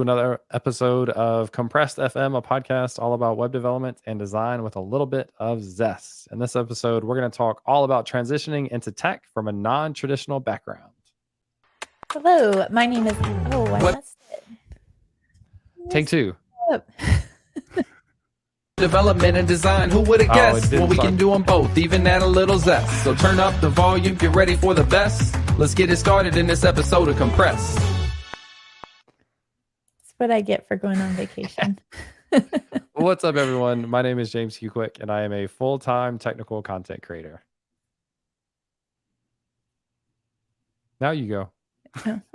Another episode of Compressed FM, a podcast all about web development and design with a little bit of zest. In this episode, we're going to talk all about transitioning into tech from a non-traditional background. Hello, my name is. Oh, I messed it. Take two. Development and design, who would have guessed? Well, we can do them both, even add a little zest. So turn up the volume, get ready for the best. Let's get it started in this episode of Compressed. That's what I get for going on vacation. What's up, everyone? My name is James Quick, and I am a full-time technical content creator. Now you go.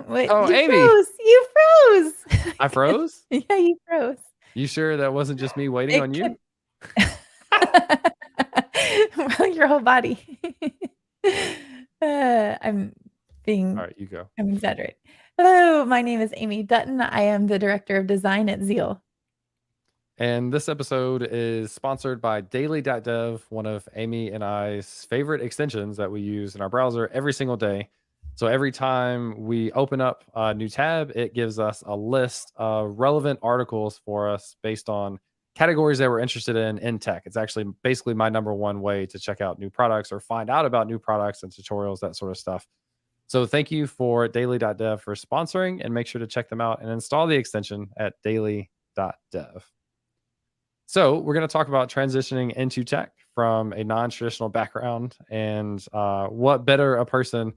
Wait, Oh, you Amy. froze. You froze. I froze? Yeah, you froze. You sure that wasn't just me waiting on you? Well, your whole body. I'm being. All right, you go. I'm exaggerating. Hello, my name is Amy Dutton. I am the director of design at Zeal. And this episode is sponsored by Daily.dev, one of Amy and I's favorite extensions that we use in our browser every single day. So every time we open up a new tab, it gives us a list of relevant articles for us based on categories that we're interested in tech. It's actually basically my number one way to check out new products or find out about new products and tutorials, that sort of stuff. So thank you for Daily.dev for sponsoring, and make sure to check them out and install the extension at daily.dev. So we're going to talk about transitioning into tech from a non-traditional background, and what better a person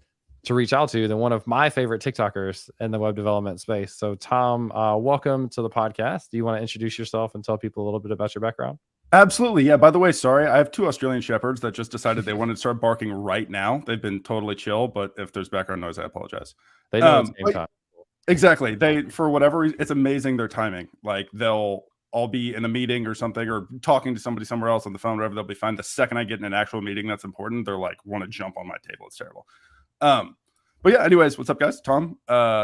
to reach out to than one of my favorite TikTokers in the web development space. So Tom, welcome to the podcast. Do you want to introduce yourself and tell people a little bit about your background? Absolutely. Yeah. By the way, sorry, I have two Australian Shepherds that just decided they wanted to start barking right now. They've been totally chill, but if there's background noise, I apologize. They know it's game time. Exactly. They, for whatever reason, it's amazing their timing. Like they'll all be in a meeting or something, or talking to somebody somewhere else on the phone, whatever, they'll be fine. The second I get in an actual meeting that's important, they're like, want to jump on my table. It's terrible. But yeah, anyways, what's up, guys? Tom,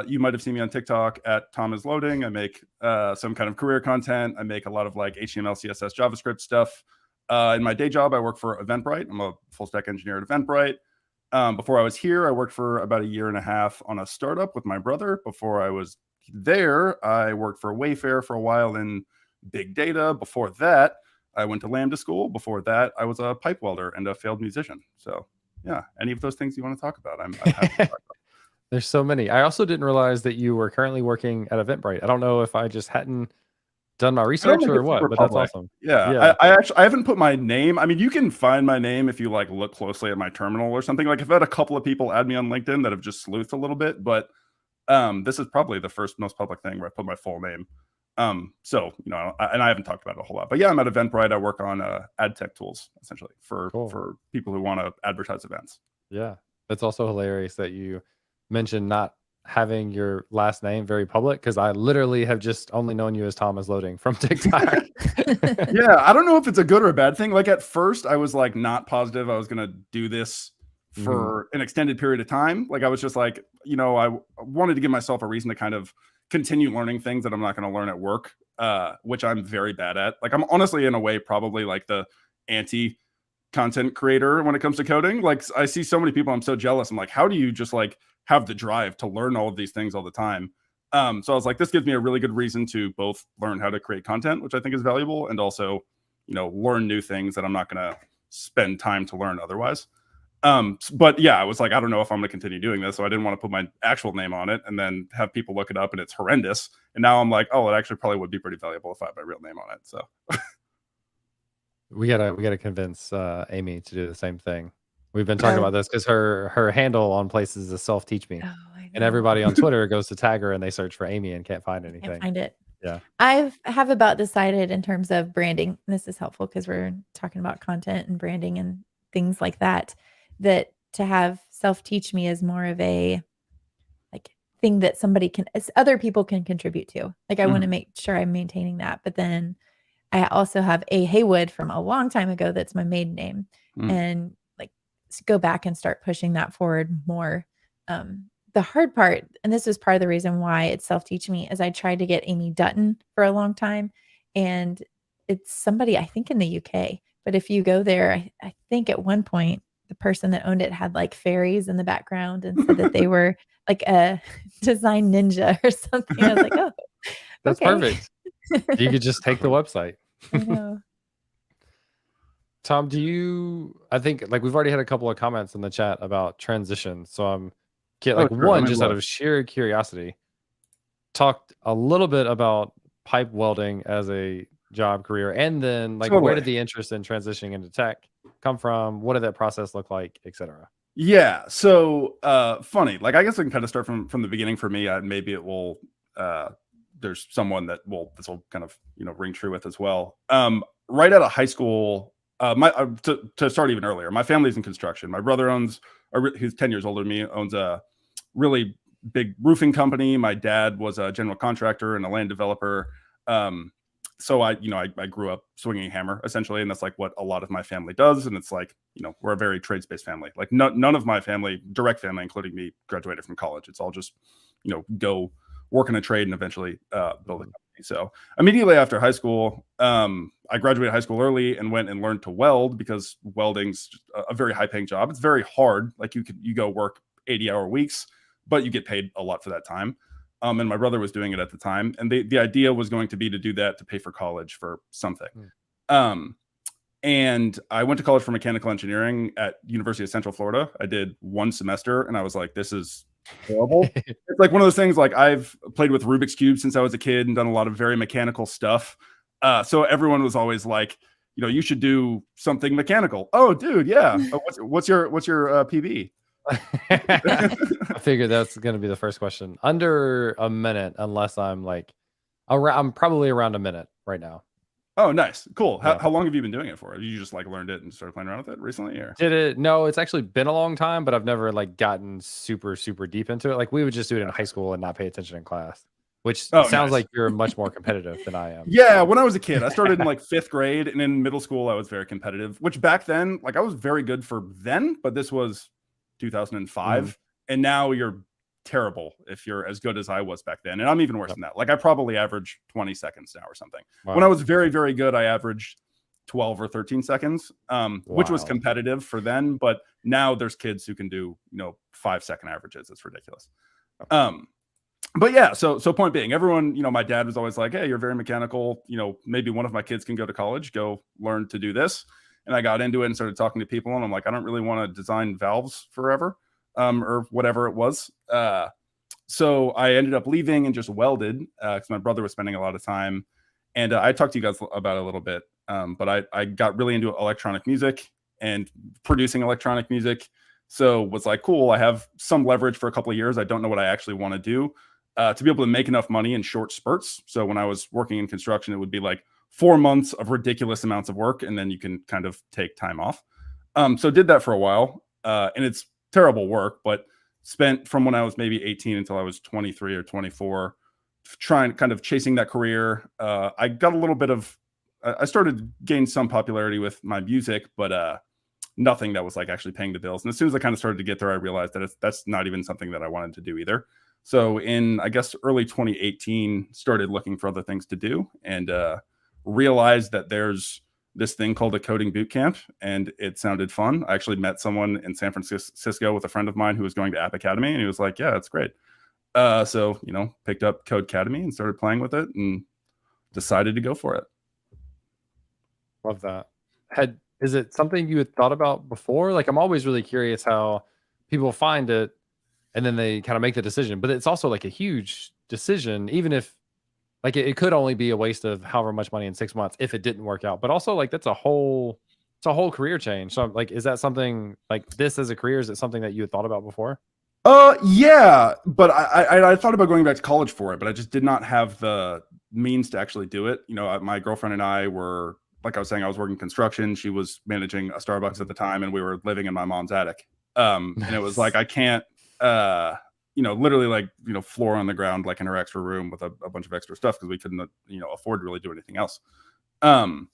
you might have seen me on TikTok at Tom is Loading. I make some kind of career content. I make a lot of like HTML, CSS, JavaScript stuff. In my day job, I work for Eventbrite. I'm a full stack engineer at Eventbrite. Before I was here, I worked for about a year and a half on a startup with my brother. Before I was there, I worked for Wayfair for a while in big data. Before that, I went to Lambda school. Before that, I was a pipe welder and a failed musician. So yeah, any of those things you want to talk about, I'm happy to talk about. There's so many. I also didn't realize that you were currently working at Eventbrite. I don't know if I just hadn't done my research or what, but that's awesome. Yeah. I haven't put my name. I mean, you can find my name if you like look closely at my terminal or something. Like I've had a couple of people add me on LinkedIn that have just sleuthed a little bit, but this is probably the first most public thing where I put my full name. So, you know, and I haven't talked about it a whole lot, but yeah, I'm at Eventbrite. I work on ad tech tools essentially for people who want to advertise events. Yeah. It's also hilarious that you mentioned not having your last name very public, because I literally have just only known you as Tom is Loading from TikTok. Yeah. I don't know if it's a good or a bad thing. Like at first I was like not positive I was going to do this for an extended period of time. Like I was just like, you know, I wanted to give myself a reason to kind of continue learning things that I'm not going to learn at work, which I'm very bad at. Like I'm honestly in a way probably like the anti content creator when it comes to coding. Like I see so many people, I'm so jealous. I'm like, how do you just like have the drive to learn all of these things all the time? So I was like, this gives me a really good reason to both learn how to create content, which I think is valuable, and also, you know, learn new things that I'm not going to spend time to learn otherwise. But yeah, I was like, I don't know if I'm going to continue doing this. So I didn't want to put my actual name on it and then have people look it up and it's horrendous. And now I'm like, oh, it actually probably would be pretty valuable if I had my real name on it. So we gotta convince Amy to do the same thing. We've been talking about this because her handle on places is self-teach me. And everybody on Twitter goes to tag her and they search for Amy and can't find anything. Can't find it. Yeah. I have about decided in terms of branding, and this is helpful because we're talking about content and branding and things like that, that to have self-teach me is more of a like thing that somebody can, other people can contribute to. Like I want to make sure I'm maintaining that. But then I also have A Haywood from a long time ago. That's my maiden name. And like go back and start pushing that forward more. The hard part, and this was part of the reason why it's self-teach me, is I tried to get Amy Dutton for a long time. And it's somebody, I think in the UK, but if you go there, I think at one point, the person that owned it had like fairies in the background and said that they were like a design ninja or something. I was like, oh, That's Okay. perfect. You could just take the website. I know. Tom, I think like we've already had a couple of comments in the chat about transitions. So Oh, sure. Let one, me just out look. of sheer curiosity, talked a little bit about pipe welding as a job career. And then like, where Totally. did the interest in transitioning into tech come from? What did that process look like, etc.? Yeah. So funny. Like I guess I can kind of start from the beginning for me. Maybe it will there's someone that this will kind of, ring true with as well. Right out of high school, to start even earlier, my family's in construction. My brother who's 10 years older than me, owns a really big roofing company. My dad was a general contractor and a land developer. So I grew up swinging a hammer essentially, and that's like what a lot of my family does. And it's like, we're a very trades-based family. Like none of my family, direct family, including me, graduated from college. It's all just, go work in a trade and eventually build a company. So immediately after high school, I graduated high school early and went and learned to weld, because welding's a very high-paying job. It's very hard. Like you go work 80-hour weeks, but you get paid a lot for that time. And my brother was doing it at the time. And the idea was going to be to do that to pay for college for something. And I went to college for mechanical engineering at University of Central Florida. I did one semester and I was like, this is horrible. It's like one of those things, like I've played with Rubik's Cube since I was a kid and done a lot of very mechanical stuff. So everyone was always like, you should do something mechanical. Oh, dude, yeah. What's your PB? I figured that's going to be the first question. Under a minute, unless I'm like, I'm probably around a minute right now. Oh, nice. Cool. Yeah. How long have you been doing it for? Have you just like learned it and started playing around with it recently, or? No, it's actually been a long time, but I've never like gotten super, super deep into it. Like we would just do it in high school and not pay attention in class, which sounds like you're much more competitive than I am. Yeah. When I was a kid, I started in like 5th grade, and in middle school, I was very competitive, which back then, like I was very good for then, but this was 2005. And now you're terrible if you're as good as I was back then. And I'm even worse than that. Like I probably average 20 seconds now or something. Wow. When I was very, very good, I averaged 12 or 13 seconds, which was competitive for then. But now there's kids who can do, 5-second averages. It's ridiculous. But yeah, so point being, everyone, my dad was always like, hey, you're very mechanical. Maybe one of my kids can go to college, go learn to do this. And I got into it and started talking to people, and I'm like, I don't really want to design valves forever. Or whatever it was. So I ended up leaving and just welded, because my brother was spending a lot of time. And I talked to you guys about it a little bit, but I got really into electronic music and producing electronic music. So was like, cool, I have some leverage for a couple of years. I don't know what I actually want to do to be able to make enough money in short spurts. So when I was working in construction, it would be like 4 months of ridiculous amounts of work, and then you can kind of take time off. So did that for a while, and it's terrible work, but spent from when I was maybe 18 until I was 23 or 24 trying, kind of chasing that career. I got a little bit of, I started to gain some popularity with my music, but nothing that was like actually paying the bills. And as soon as I kind of started to get there, I realized that that's not even something that I wanted to do either. So in, I guess, early 2018, started looking for other things to do, and realized that there's this thing called a coding boot camp, and it sounded fun. I actually met someone in San Francisco with a friend of mine who was going to App Academy, and he was like, yeah, that's great. So, picked up Code Academy and started playing with it and decided to go for it. Love that. Is it something you had thought about before? Like, I'm always really curious how people find it and then they kind of make the decision, but it's also like a huge decision, even if like it could only be a waste of however much money in 6 months if it didn't work out. But also like it's a whole career change. So like, is that something like this as a career? Is it something that you had thought about before? Yeah, but I thought about going back to college for it, but I just did not have the means to actually do it. My girlfriend and I were, like I was saying, I was working construction. She was managing a Starbucks at the time, and we were living in my mom's attic. And it was like, I can't, literally like, floor on the ground, like in her extra room with a bunch of extra stuff, because we couldn't, afford to really do anything else. And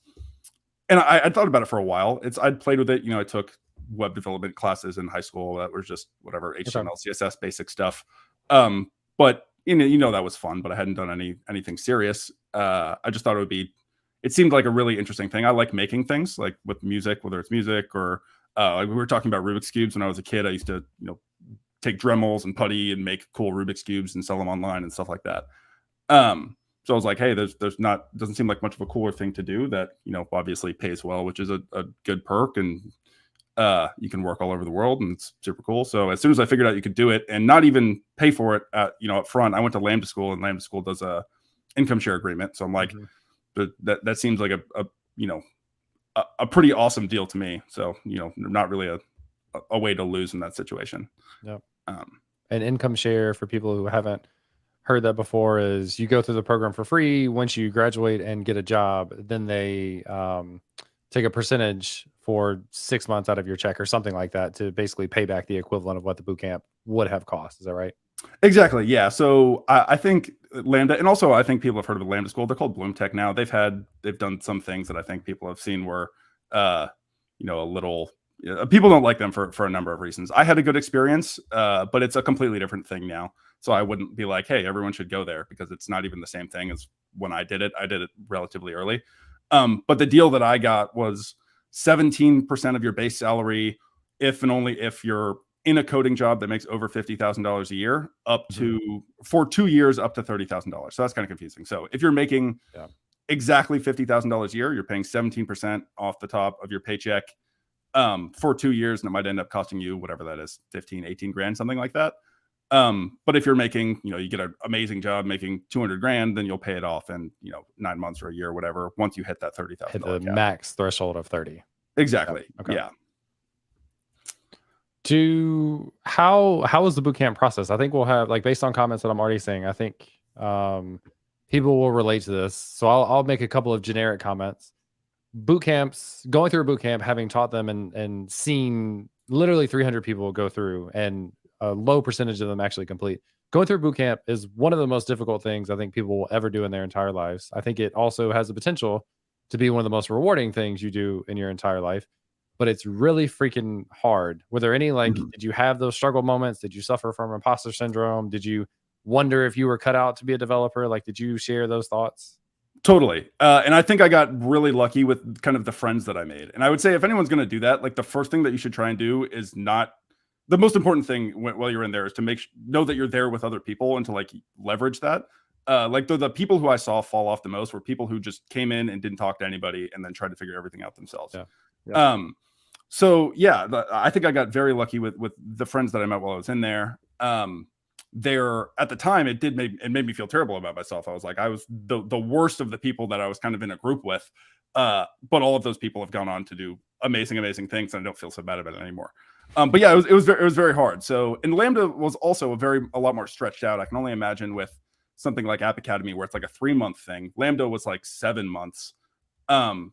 I thought about it for a while. I'd played with it. I took web development classes in high school that were just whatever, HTML, CSS, basic stuff. But that was fun, but I hadn't done anything serious. I just thought it seemed like a really interesting thing. I like making things, like with music, whether it's music or like we were talking about Rubik's Cubes when I was a kid. I used to, take Dremels and putty and make cool Rubik's Cubes and sell them online and stuff like that. So I was like, hey, doesn't seem like much of a cooler thing to do that, obviously pays well, which is a good perk, and you can work all over the world, and it's super cool. So as soon as I figured out you could do it and not even pay for it up front, I went to Lambda School, and Lambda School does a income share agreement. So I'm like, that seems like a pretty awesome deal to me. So, not really a way to lose in that situation. Yep. An income share, for people who haven't heard that before, is you go through the program for free. Once you graduate and get a job, then they take a percentage for 6 months out of your check or something like that to basically pay back the equivalent of what the boot camp would have cost. Is that right? Exactly. Yeah. So I think Lambda, and also I think people have heard of the Lambda School. They're called Bloom Tech now. They've done some things that I think people have seen were, a little. People don't like them for a number of reasons. I had a good experience, but it's a completely different thing now. So I wouldn't be like, hey, everyone should go there, because it's not even the same thing as when I did it. I did it relatively early. But the deal that I got was 17% of your base salary, if and only if you're in a coding job that makes over $50,000 a year, up to for 2 years, up to $30,000. So that's kind of confusing. So if you're making exactly $50,000 a year, you're paying 17% off the top of your paycheck for 2 years, and it might end up costing you whatever that is, 15, 18 grand, something like that. But if you're making, you get an amazing job making 200 grand, then you'll pay it off in, 9 months or a year or whatever, once you hit that $30,000. Hit the max threshold of 30. Exactly. Okay. Yeah. How is the boot camp process? I think we'll have, like, based on comments that I'm already seeing, I think people will relate to this. So I'll make a couple of generic comments. Boot camps, going through a boot camp, having taught them and seen literally 300 people go through, and a low percentage of them actually complete. Going through boot camp is one of the most difficult things I think people will ever do in their entire lives. I think it also has the potential to be one of the most rewarding things you do in your entire life, but it's really freaking hard. Were there any, did you have those struggle moments? Did you suffer from imposter syndrome? Did you wonder if you were cut out to be a developer? Did you share those thoughts? Totally. And I think I got really lucky with kind of the friends that I made. And I would say if anyone's going to do that, the first thing that you should try and do is not, the most important thing while you're in there is to know that you're there with other people, and to leverage that. The people who I saw fall off the most were people who just came in and didn't talk to anybody and then tried to figure everything out themselves. I think I got very lucky with the friends that I met while I was in there. There at the time, it made me feel terrible about myself. I was like, I was the worst of the people that I was kind of in a group with. But all of those people have gone on to do amazing things, and I don't feel so bad about it anymore. But yeah, it was very hard. So, and Lambda was also a lot more stretched out. I can only imagine with something like App Academy, where it's like a 3-month thing. Lambda was like 7 months, and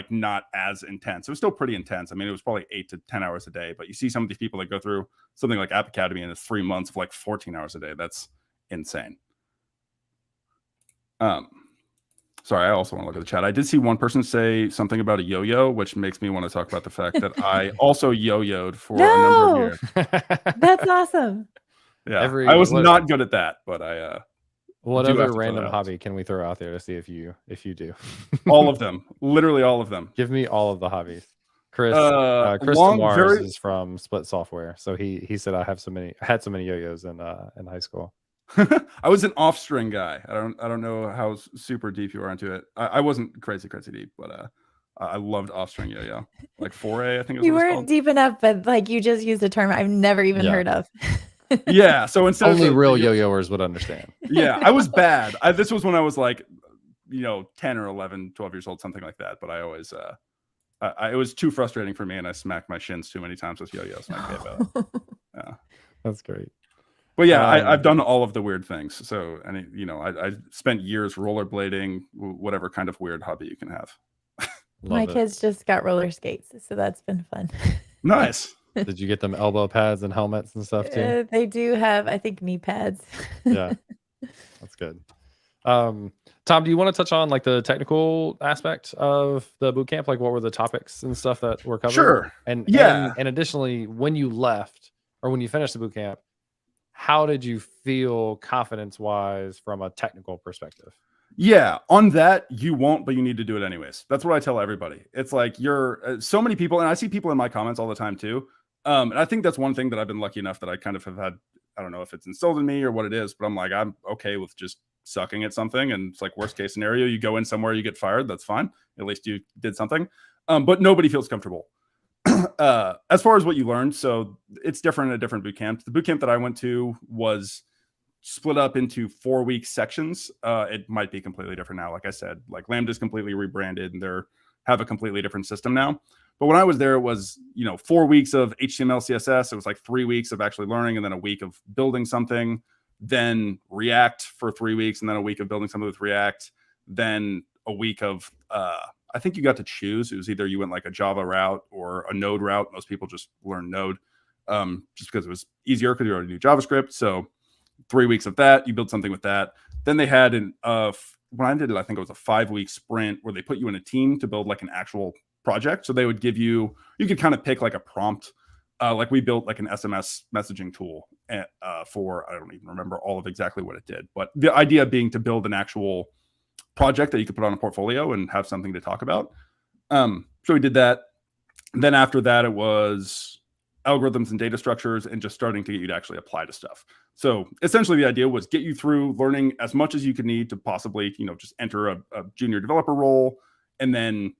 not as intense. It was still pretty intense. I mean, it was probably 8 to 10 hours a day. But you see some of these people that go through something like App Academy, and it's 3 months of 14 hours a day. That's insane. Sorry, I also want to look at the chat. I did see one person say something about a yo-yo, which makes me want to talk about the fact that I also yo-yoed for a number of years. That's awesome. Yeah, I was not good at that, but I. What other random hobby can we throw out there to see if you do? All of them, literally all of them. Give me all of the hobbies. Chris Mars is from Split Software, so he said I had so many yo-yos in high school. I was an off-string guy. I don't know how super deep you are into it. I wasn't crazy deep, but I loved off-string yo-yo, 4A. I think you weren't deep enough, but you just used a term I've never even heard of. Yeah, so instead only real yo-yoers would understand. Yeah, I was bad. This was when I was 10 or 11, 12 years old, something like that. But I always it was too frustrating for me, and I smacked my shins too many times with yo-yos, and I gave up. Yeah, that's great. But yeah, I've done all of the weird things. So, and I spent years rollerblading, whatever kind of weird hobby you can have. My kids just got roller skates, so that's been fun. Nice. Did you get them elbow pads and helmets and stuff too? They do have, I think, knee pads. Yeah, that's good. Tom, do you want to touch on the technical aspect of the boot camp? What were the topics and stuff that were covered? Sure. And additionally, when you left or when you finished the boot camp, how did you feel confidence-wise from a technical perspective? Yeah, on that, you won't, but you need to do it anyways. That's what I tell everybody. It's you're so many people, and I see people in my comments all the time too. And I think that's one thing that I've been lucky enough that I kind of have had, I don't know if it's instilled in me or what it is, but I'm okay with just sucking at something, and it's like worst case scenario, you go in somewhere, you get fired. That's fine. At least you did something. But nobody feels comfortable. As far as what you learned, so it's different at different boot camps. The boot camp that I went to was split up into 4-week sections. It might be completely different now. Like I said, like Lambda's completely rebranded and they're have a completely different system now. But when I was there, it was, 4 weeks of HTML, CSS. It was like 3 weeks of actually learning and then a week of building something, then React for 3 weeks, and then a week of building something with React, then a week of, I think you got to choose. It was either you went like a Java route or a Node route. Most people just learn Node just because it was easier because you already knew JavaScript. So 3 weeks of that, you build something with that. Then they had when I did it, I think it was a 5-week sprint where they put you in a team to build like an actual project. So they would give you could kind of pick like a prompt. Like we built like an SMS messaging tool for, I don't even remember all of exactly what it did, but the idea being to build an actual project that you could put on a portfolio and have something to talk about. So we did that. Then after that, it was algorithms and data structures and just starting to get you to actually apply to stuff. So essentially the idea was get you through learning as much as you could need to possibly, just enter a junior developer role, and then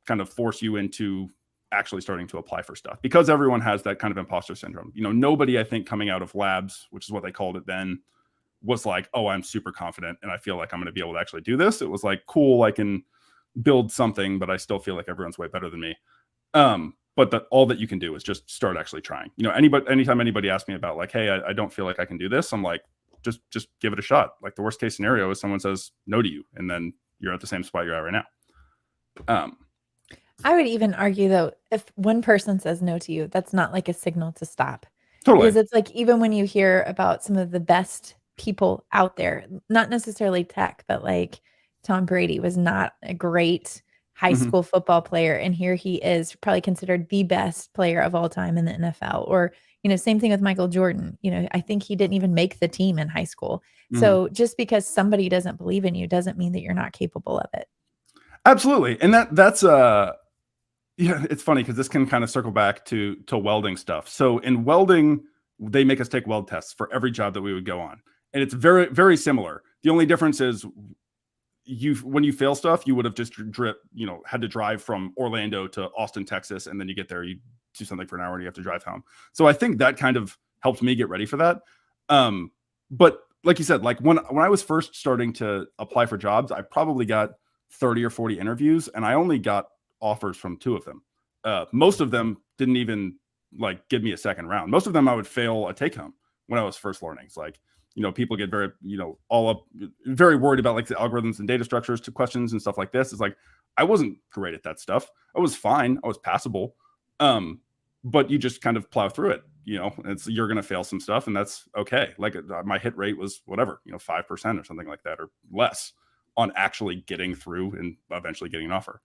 kind of force you into actually starting to apply for stuff, because everyone has that kind of imposter syndrome. Nobody, I think, coming out of labs, which is what they called it then, was like, oh, I'm super confident and I feel like I'm going to be able to actually do this. It was like, cool, I can build something, but I still feel like everyone's way better than me. But all that you can do is just start actually trying. Anytime anybody asks me about like, hey, I don't feel like I can do this, I'm like, just give it a shot. Like the worst case scenario is someone says no to you, and then you're at the same spot you're at right now. I would even argue though, if one person says no to you, that's not like a signal to stop. Totally. Because it's like, even when you hear about some of the best people out there, not necessarily tech, but like Tom Brady was not a great high school football player, and here he is probably considered the best player of all time in the NFL. Or, same thing with Michael Jordan. I think he didn't even make the team in high school. So just because somebody doesn't believe in you doesn't mean that you're not capable of it. Absolutely. And that's it's funny because this can kind of circle back to welding stuff. So in welding, they make us take weld tests for every job that we would go on. And it's very, very similar. The only difference is when you fail stuff, you would have just had to drive from Orlando to Austin, Texas. And then you get there, you do something for an hour and you have to drive home. So I think that kind of helped me get ready for that. But like you said, like when I was first starting to apply for jobs, I probably got 30 or 40 interviews, and I only got offers from 2 of them. Most of them didn't even like give me a second round. Most of them I would fail a take home when I was first learning. It's like, people get very, all up, very worried about like the algorithms and data structures to questions and stuff like this. It's like, I wasn't great at that stuff. I was fine. I was passable. But you just kind of plow through it, you're going to fail some stuff, and that's okay. Like my hit rate was whatever, 5% or something like that, or less, on actually getting through and eventually getting an offer.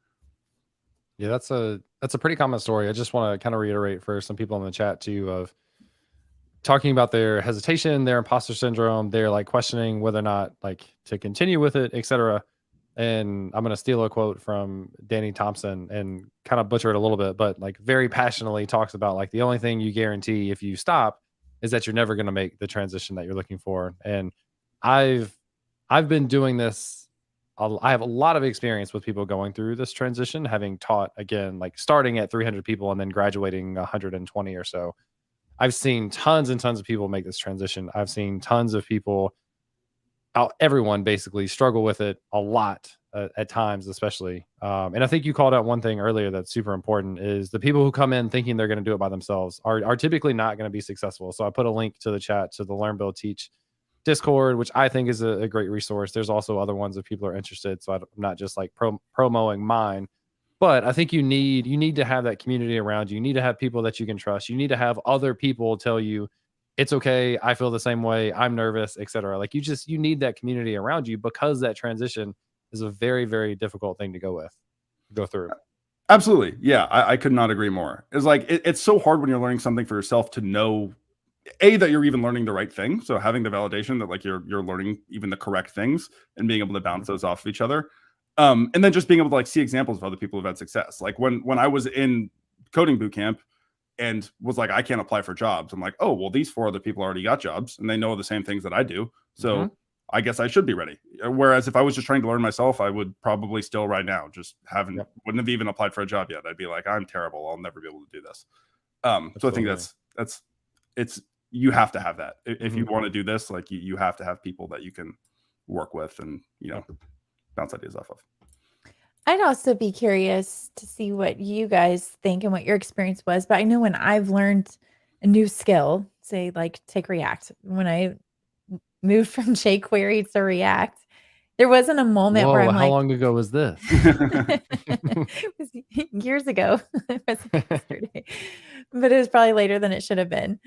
Yeah, that's a pretty common story. I just want to kind of reiterate for some people in the chat too, of talking about their hesitation, their imposter syndrome, they're like questioning whether or not like to continue with it, etc. And I'm going to steal a quote from Danny Thompson and kind of butcher it a little bit, but like very passionately talks about like the only thing you guarantee if you stop is that you're never going to make the transition that you're looking for. And I've been doing this. I have a lot of experience with people going through this transition, having taught, again, like starting at 300 people and then graduating 120 or so. I've seen tons and tons of people make this transition. I've seen tons of people, everyone basically, struggle with it a lot at times, especially. And I think you called out one thing earlier that's super important, is the people who come in thinking they're going to do it by themselves are typically not going to be successful. So I put a link to the chat to the Learn, Build, Teach Discord, which I think is a great resource. There's also other ones if people are interested. So I'm not just like promoting mine, but I think you need to have that community around you. You need to have people that you can trust. You need to have other people tell you it's okay, I feel the same way, I'm nervous, etc. Like you need that community around you, because that transition is a very, very difficult thing to go through. Absolutely. Yeah, I could not agree more. It's like it's so hard when you're learning something for yourself to know that you're even learning the right thing. So having the validation that like you're learning even the correct things and being able to bounce those off of each other. And then just being able to like see examples of other people who've had success. Like when I was in coding boot camp and was like, I can't apply for jobs. I'm like, oh, well, these 4 other people already got jobs and they know the same things that I do. So I guess I should be ready. Whereas if I was just trying to learn myself, I would probably still right now just wouldn't have even applied for a job yet. I'd be like, I'm terrible. I'll never be able to do this. So I think it's you have to have that if you want to do this. Like you have to have people that you can work with and bounce ideas off of. I'd also be curious to see what you guys think and what your experience was. But I know when I've learned a new skill, say like take React, when I moved from jQuery to React, there wasn't a moment where I'm how long ago was this? It was years ago. It wasn't yesterday, but it was probably later than it should have been.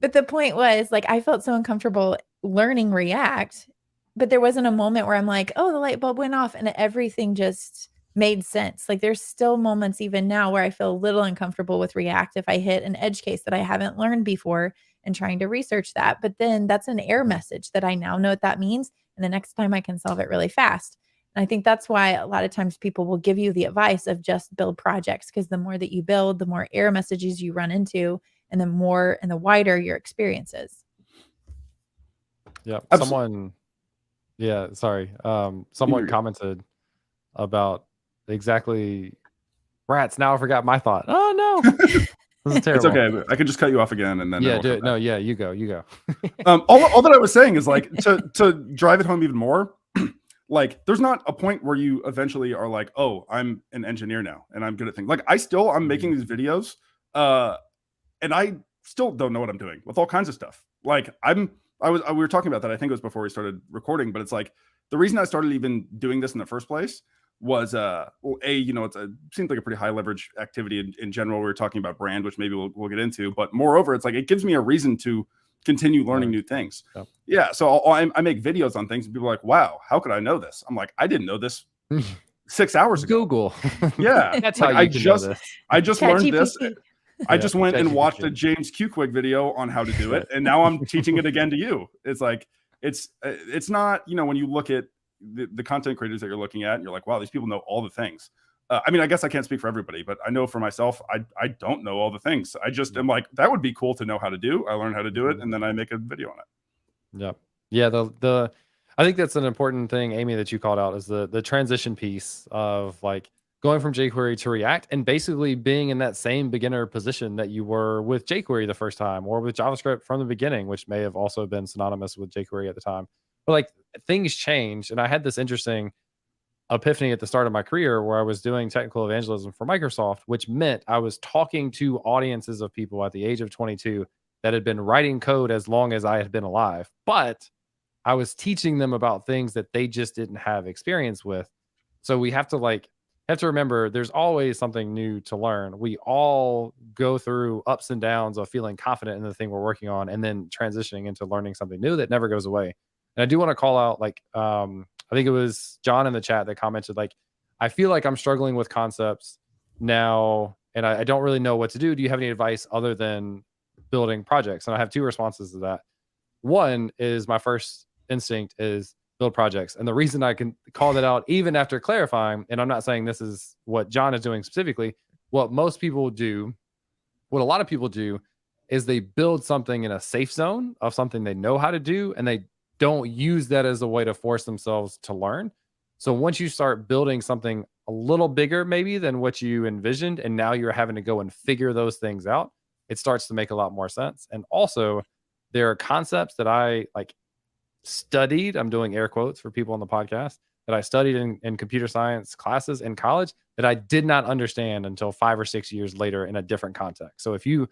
But the point was, like, I felt so uncomfortable learning React, but there wasn't a moment where I'm like, oh, the light bulb went off and everything just made sense. Like there's still moments even now where I feel a little uncomfortable with React if I hit an edge case that I haven't learned before and trying to research that. But then that's an error message that I now know what that means. And the next time I can solve it really fast. And I think that's why a lot of times people will give you the advice of just build projects, because the more that you build, the more error messages you run into, and the more and the wider your experience is. Yeah. Someone commented about exactly rats. Now I forgot my thought. Oh no. This is terrible. It's okay. I can just cut you off again and then do it. No, you go. All that I was saying is like to drive it home even more. Like there's not a point where you eventually are like, oh, I'm an engineer now and I'm good at things. Like I'm making these videos, and I still don't know what I'm doing with all kinds of stuff. Like we were talking about that. I think it was before we started recording, but it's like the reason I started even doing this in the first place was it seems like a pretty high leverage activity in general. We were talking about brand, which maybe we'll get into, but moreover, it's like it gives me a reason to continue learning new things. So I make videos on things and people are like, wow, how could I know this? I'm like, I didn't know this 6 hours ago. Google. Yeah. That's how I just learned this. I just went and watched a James Q-Quick video on how to do it, and now I'm teaching it again to you. It's like it's not, when you look at the content creators that you're looking at and you're like, wow, these people know all the things. I mean, I guess I can't speak for everybody, but I know for myself, I don't know all the things. I just am like, that would be cool to know how to do. I learn how to do it, and then I make a video on it. Yeah. I think that's an important thing, Amy, that you called out, is the transition piece of like going from jQuery to React and basically being in that same beginner position that you were with jQuery the first time, or with JavaScript from the beginning, which may have also been synonymous with jQuery at the time. But like things changed, and I had this interesting epiphany at the start of my career where I was doing technical evangelism for Microsoft, which meant I was talking to audiences of people at the age of 22 that had been writing code as long as I had been alive, but I was teaching them about things that they just didn't have experience with. So we have to remember there's always something new to learn. We all go through ups and downs of feeling confident in the thing we're working on and then transitioning into learning something new that never goes away. And I do want to call out, I think it was John in the chat that commented, like, I feel like I'm struggling with concepts now and I don't really know what to do. Do you have any advice other than building projects? And I have two responses to that. One is, my first instinct is build projects. And the reason I can call that out, even after clarifying, and I'm not saying this is what John is doing specifically, what a lot of people do is they build something in a safe zone of something they know how to do, and they don't use that as a way to force themselves to learn. So once you start building something a little bigger maybe than what you envisioned, and now you're having to go and figure those things out, it starts to make a lot more sense. And also there are concepts that I studied, I'm doing air quotes for people on the podcast, that I studied in computer science classes in college that I did not understand until 5 or 6 years later in a different context. So if you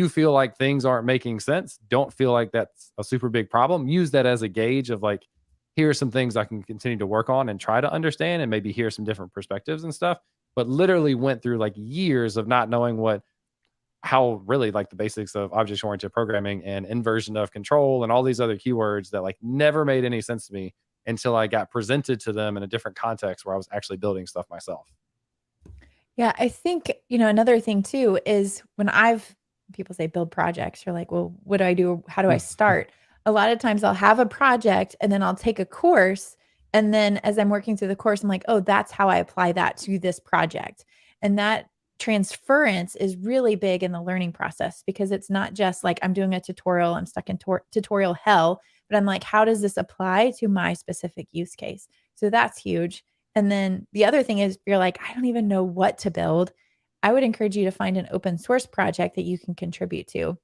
feel like things aren't making sense, don't feel like that's a super big problem. Use that as a gauge of like, here are some things I can continue to work on and try to understand, and maybe hear some different perspectives and stuff. But literally went through like years of not knowing how really like the basics of object-oriented programming and inversion of control and all these other keywords that like never made any sense to me until I got presented to them in a different context where I was actually building stuff myself. Yeah, I think, another thing too is when people say build projects, you're like, well, what do I do? How do I start? A lot of times I'll have a project and then I'll take a course. And then as I'm working through the course, I'm like, oh, that's how I apply that to this project. And that transference is really big in the learning process, because it's not just like I'm doing a tutorial, I'm stuck in tutorial hell, but but I'm like, how does this apply to my specific use case? So that's huge. And then the other thing is, you're like, I don't even know what to build. I would encourage you to find an open source project that you can contribute to.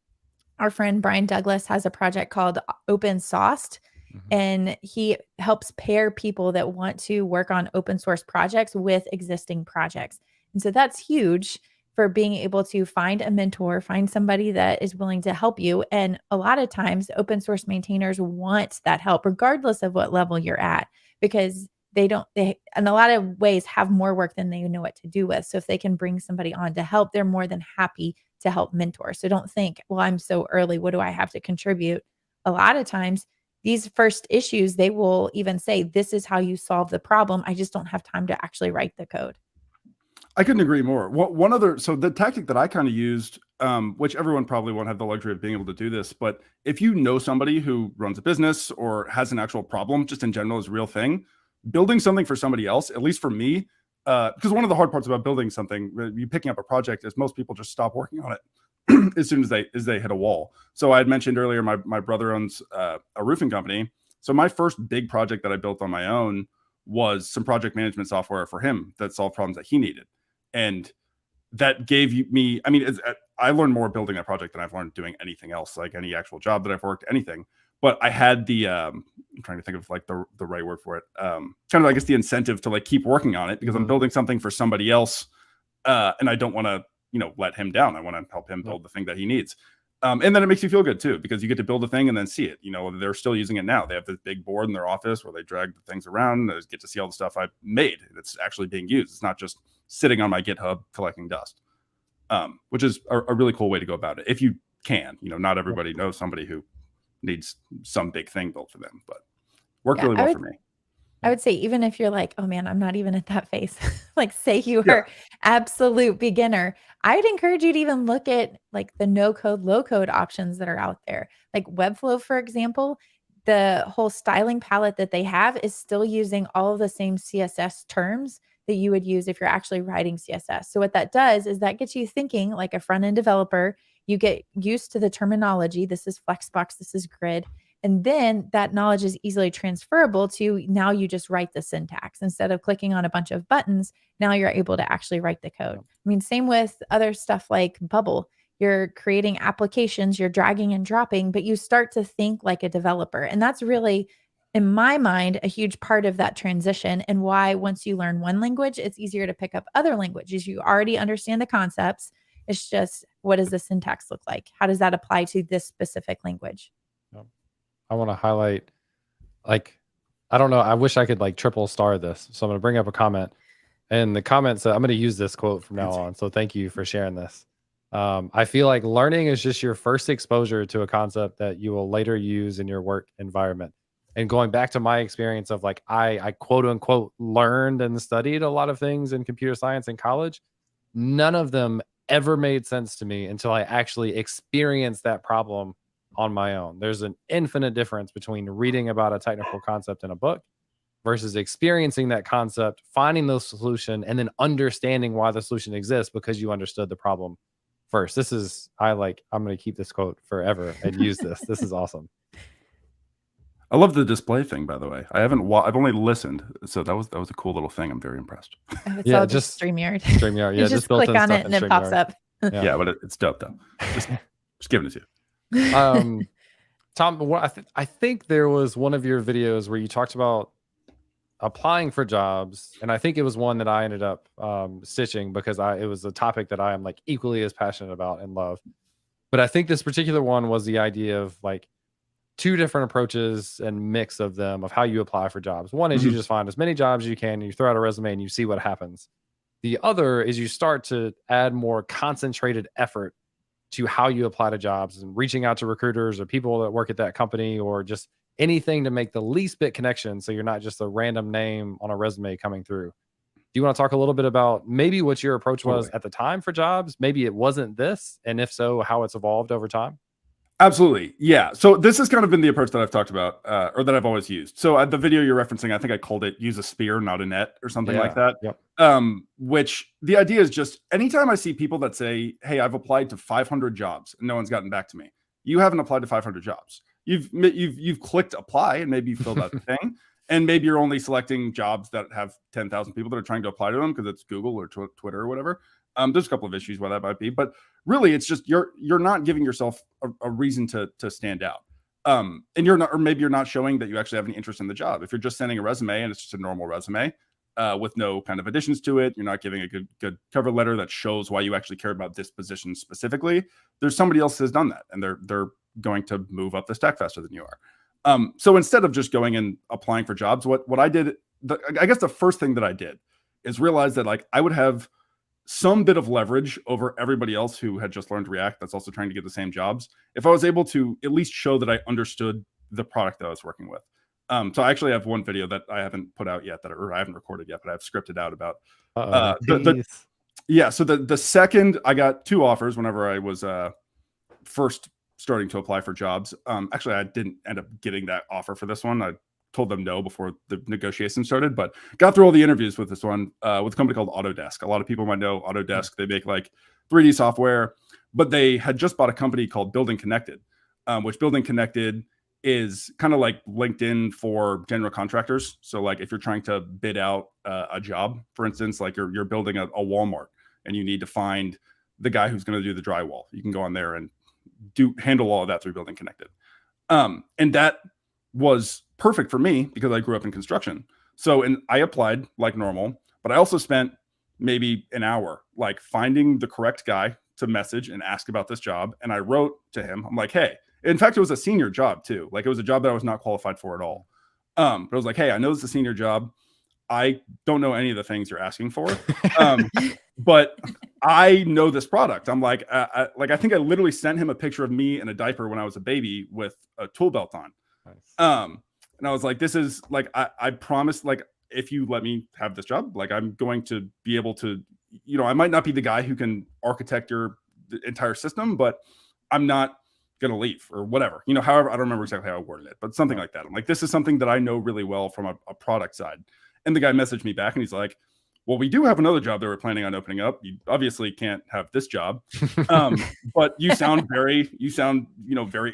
Our friend Brian Douglas has a project called Open Sauced, and he helps pair people that want to work on open source projects with existing projects. And so that's huge for being able to find a mentor, find somebody that is willing to help you. And a lot of times open source maintainers want that help, regardless of what level you're at, because they in a lot of ways have more work than they know what to do with. So if they can bring somebody on to help, they're more than happy to help mentor. So don't think, well, I'm so early, what do I have to contribute? A lot of times these first issues, they will even say, this is how you solve the problem. I just don't have time to actually write the code. I couldn't agree more. One other, so the tactic that I kind of used, which everyone probably won't have the luxury of being able to do this, but if you know somebody who runs a business or has an actual problem, just in general is a real thing, building something for somebody else, at least for me, because one of the hard parts about building something, you picking up a project, is most people just stop working on it as soon as they hit a wall. So I had mentioned earlier, my brother owns a roofing company. So my first big project that I built on my own was some project management software for him that solved problems that he needed. And that gave me, I mean, I learned more building that project than I've learned doing anything else, like any actual job that I've worked, anything. But I had the, I'm trying to think of like the right word for it. Kind of, I guess, the incentive to like keep working on it, because I'm building something for somebody else. And I don't want to, let him down. I want to help him build the thing that he needs. And then it makes you feel good too, because you get to build a thing and then see it. They're still using it now. They have this big board in their office where they drag the things around. They get to see all the stuff I've made. It's actually being used. It's not just sitting on my GitHub collecting dust, which is a really cool way to go about it. If you can, not everybody knows somebody who needs some big thing built for them, but worked really well for me. I would say, even if you're like, oh man, I'm not even at that phase, like say you are absolute beginner, I'd encourage you to even look at like the no code, low code options that are out there. Like Webflow, for example, the whole styling palette that they have is still using all of the same CSS terms that you would use if you're actually writing CSS. So what that does is that gets you thinking like a front-end developer. You get used to the terminology. This is Flexbox, this is grid. And then that knowledge is easily transferable to, now you just write the syntax. Instead of clicking on a bunch of buttons, now you're able to actually write the code. I mean, same with other stuff like Bubble. You're creating applications, you're dragging and dropping, but you start to think like a developer. And that's really, in my mind, a huge part of that transition, and why once you learn one language, it's easier to pick up other languages. You already understand the concepts. It's just, what does the syntax look like? How does that apply to this specific language? I want to highlight, like, I don't know, I wish I could like triple star this. So I'm going to bring up a comment, and the comment said, I'm going to use this quote from now on. So thank you for sharing this. I feel like learning is just your first exposure to a concept that you will later use in your work environment. And going back to my experience of like, I quote unquote learned and studied a lot of things in computer science in college. None of them ever made sense to me until I actually experienced that problem on my own. There's an infinite difference between reading about a technical concept in a book versus experiencing that concept, finding the solution, and then understanding why the solution exists because you understood the problem first. I'm going to keep this quote forever and use this. This is awesome. I love the display thing, by the way. I've only listened, so that was a cool little thing. I'm very impressed. All just StreamYard. StreamYard, yeah, you just click on it and it pops up. Yeah, but it's dope though. Just giving it to you. Tom, I think there was one of your videos where you talked about applying for jobs, and I think it was one that I ended up stitching because it was a topic that I am like equally as passionate about and love. But I think this particular one was the idea of like two different approaches and mix of them of how you apply for jobs. One is you just find as many jobs as you can, and you throw out a resume and you see what happens. The other is you start to add more concentrated effort to how you apply to jobs and reaching out to recruiters or people that work at that company, or just anything to make the least bit connection, so you're not just a random name on a resume coming through. Do you want to talk a little bit about maybe what your approach was at the time for jobs? Maybe it wasn't this, and if so, how it's evolved over time? Absolutely. Yeah. So this has kind of been the approach that I've talked about, or that I've always used. So the video you're referencing, I think I called it use a spear, not a net, or something like that. Yep. Which the idea is just anytime I see people that say, hey, I've applied to 500 jobs and no one's gotten back to me, you haven't applied to 500 jobs. you've clicked apply and maybe you filled out the thing, and maybe you're only selecting jobs that have 10,000 people that are trying to apply to them because it's Google or Twitter or whatever. There's a couple of issues why that might be, but really it's just you're not giving yourself a reason to stand out. And you're not, or maybe you're not showing that you actually have any interest in the job. If you're just sending a resume and it's just a normal resume with no kind of additions to it, you're not giving a good cover letter that shows why you actually care about this position specifically. There's somebody else has done that, and they're going to move up the stack faster than you are. So instead of just going and applying for jobs, what I did, I guess the first thing that I did is realize that like I would have some bit of leverage over everybody else who had just learned React that's also trying to get the same jobs if I was able to at least show that I understood the product that I was working with. So I actually have one video that I haven't put out yet, or I haven't recorded yet, but I've scripted out about so the second I got 2 offers whenever I was first starting to apply for jobs. Actually, I didn't end up getting that offer for this one. I told them no before the negotiation started, but got through all the interviews with this one with a company called Autodesk. A lot of people might know Autodesk. They make like 3D software, but they had just bought a company called Building Connected, which Building Connected is kind of like LinkedIn for general contractors. So like if you're trying to bid out a job, for instance, like you're building a Walmart and you need to find the guy who's going to do the drywall, you can go on there and handle all of that through Building Connected. And that was perfect for me because I grew up in construction. So, and I applied like normal, but I also spent maybe an hour like finding the correct guy to message and ask about this job. And I wrote to him, I'm like, hey, in fact, it was a senior job too. Like it was a job that I was not qualified for at all. But I was like, hey, I know it's a senior job. I don't know any of the things you're asking for. But I know this product. I'm like, I think I literally sent him a picture of me in a diaper when I was a baby with a tool belt on. Nice. And I was like, this is like, I promise, like, if you let me have this job, like I'm going to be able to, I might not be the guy who can architect the entire system, but I'm not going to leave or whatever, however, I don't remember exactly how I worded it, but something like that. I'm like, this is something that I know really well from a product side. And the guy messaged me back and he's like, well, we do have another job that we're planning on opening up. You obviously can't have this job, but you sound very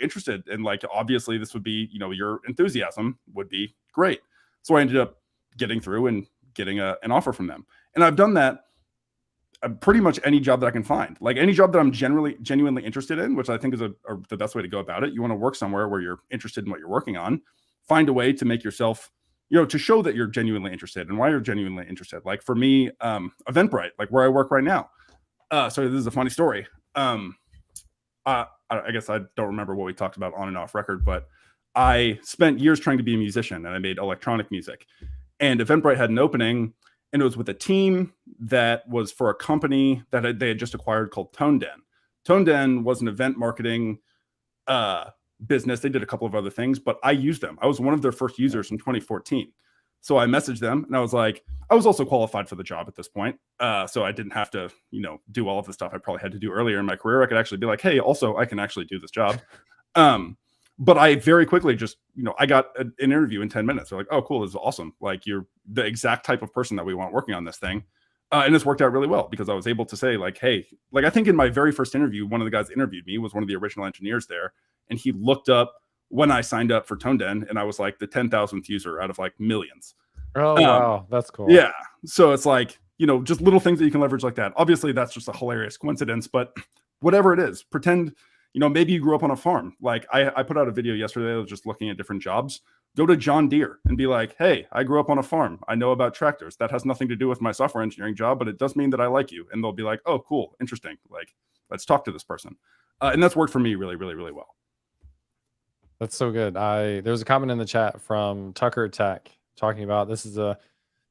interested. And like, obviously this would be, your enthusiasm would be great. So I ended up getting through and getting an offer from them. And I've done that pretty much any job that I can find, like any job that I'm genuinely interested in, which I think is the best way to go about it. You want to work somewhere where you're interested in what you're working on, find a way to make yourself, to show that you're genuinely interested and why you're genuinely interested. Like for me, Eventbrite, like where I work right now. So this is a funny story. I guess I don't remember what we talked about on and off record, but I spent years trying to be a musician and I made electronic music. And Eventbrite had an opening, and it was with a team that was for a company that they had just acquired called ToneDen. ToneDen was an event marketing business. They did a couple of other things, but I used them. I was one of their first users in 2014. So I messaged them and I was like, I was also qualified for the job at this point. So I didn't have to, do all of the stuff I probably had to do earlier in my career. I could actually be like, hey, also I can actually do this job. But I very quickly just, I got an interview in 10 minutes. They're like, oh, cool. This is awesome. Like you're the exact type of person that we want working on this thing. And this worked out really well because I was able to say like, hey, like I think in my very first interview, one of the guys that interviewed me was one of the original engineers there. And he looked up when I signed up for ToneDen and I was like the 10,000th user out of like millions. Oh, wow. That's cool. Yeah. So it's like, just little things that you can leverage like that. Obviously that's just a hilarious coincidence, but whatever it is, pretend, maybe you grew up on a farm. Like I put out a video yesterday. I was just looking at different jobs. Go to John Deere and be like, hey, I grew up on a farm. I know about tractors. That has nothing to do with my software engineering job, but it does mean that I like you. And they'll be like, oh, cool. Interesting. Like, let's talk to this person. And that's worked for me really, really, really well. That's so good. There's a comment in the chat from Tucker Tech talking about this is a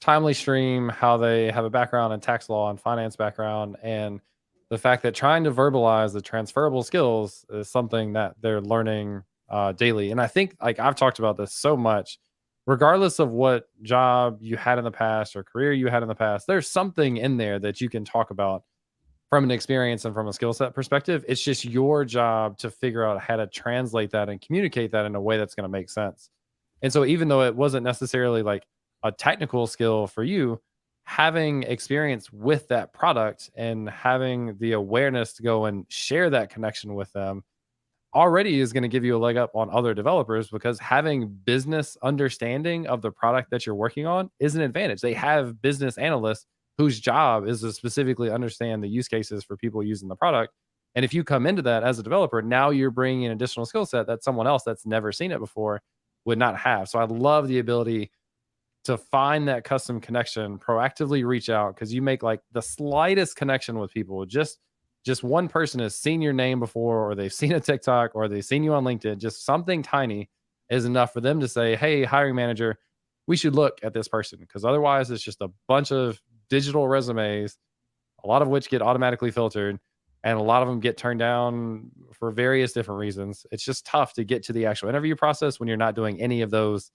timely stream, how they have a background in tax law and finance background, and the fact that trying to verbalize the transferable skills is something that they're learning daily. And I think like I've talked about this so much, regardless of what job you had in the past or career you had in the past, there's something in there that you can talk about from an experience and from a skill set perspective. It's just your job to figure out how to translate that and communicate that in a way that's going to make sense. And so even though it wasn't necessarily like a technical skill for you, having experience with that product and having the awareness to go and share that connection with them already is going to give you a leg up on other developers, because having business understanding of the product that you're working on is an advantage. They have business analysts whose job is to specifically understand the use cases for people using the product. And if you come into that as a developer, now you're bringing an additional skill set that someone else that's never seen it before would not have. So I love the ability to find that custom connection, proactively reach out, because you make like the slightest connection with people. Just one person has seen your name before, or they've seen a TikTok, or they've seen you on LinkedIn. Just something tiny is enough for them to say, hey, hiring manager, we should look at this person. Because otherwise it's just a bunch of digital resumes, a lot of which get automatically filtered, and a lot of them get turned down for various different reasons. It's just tough to get to the actual interview process when you're not doing any of those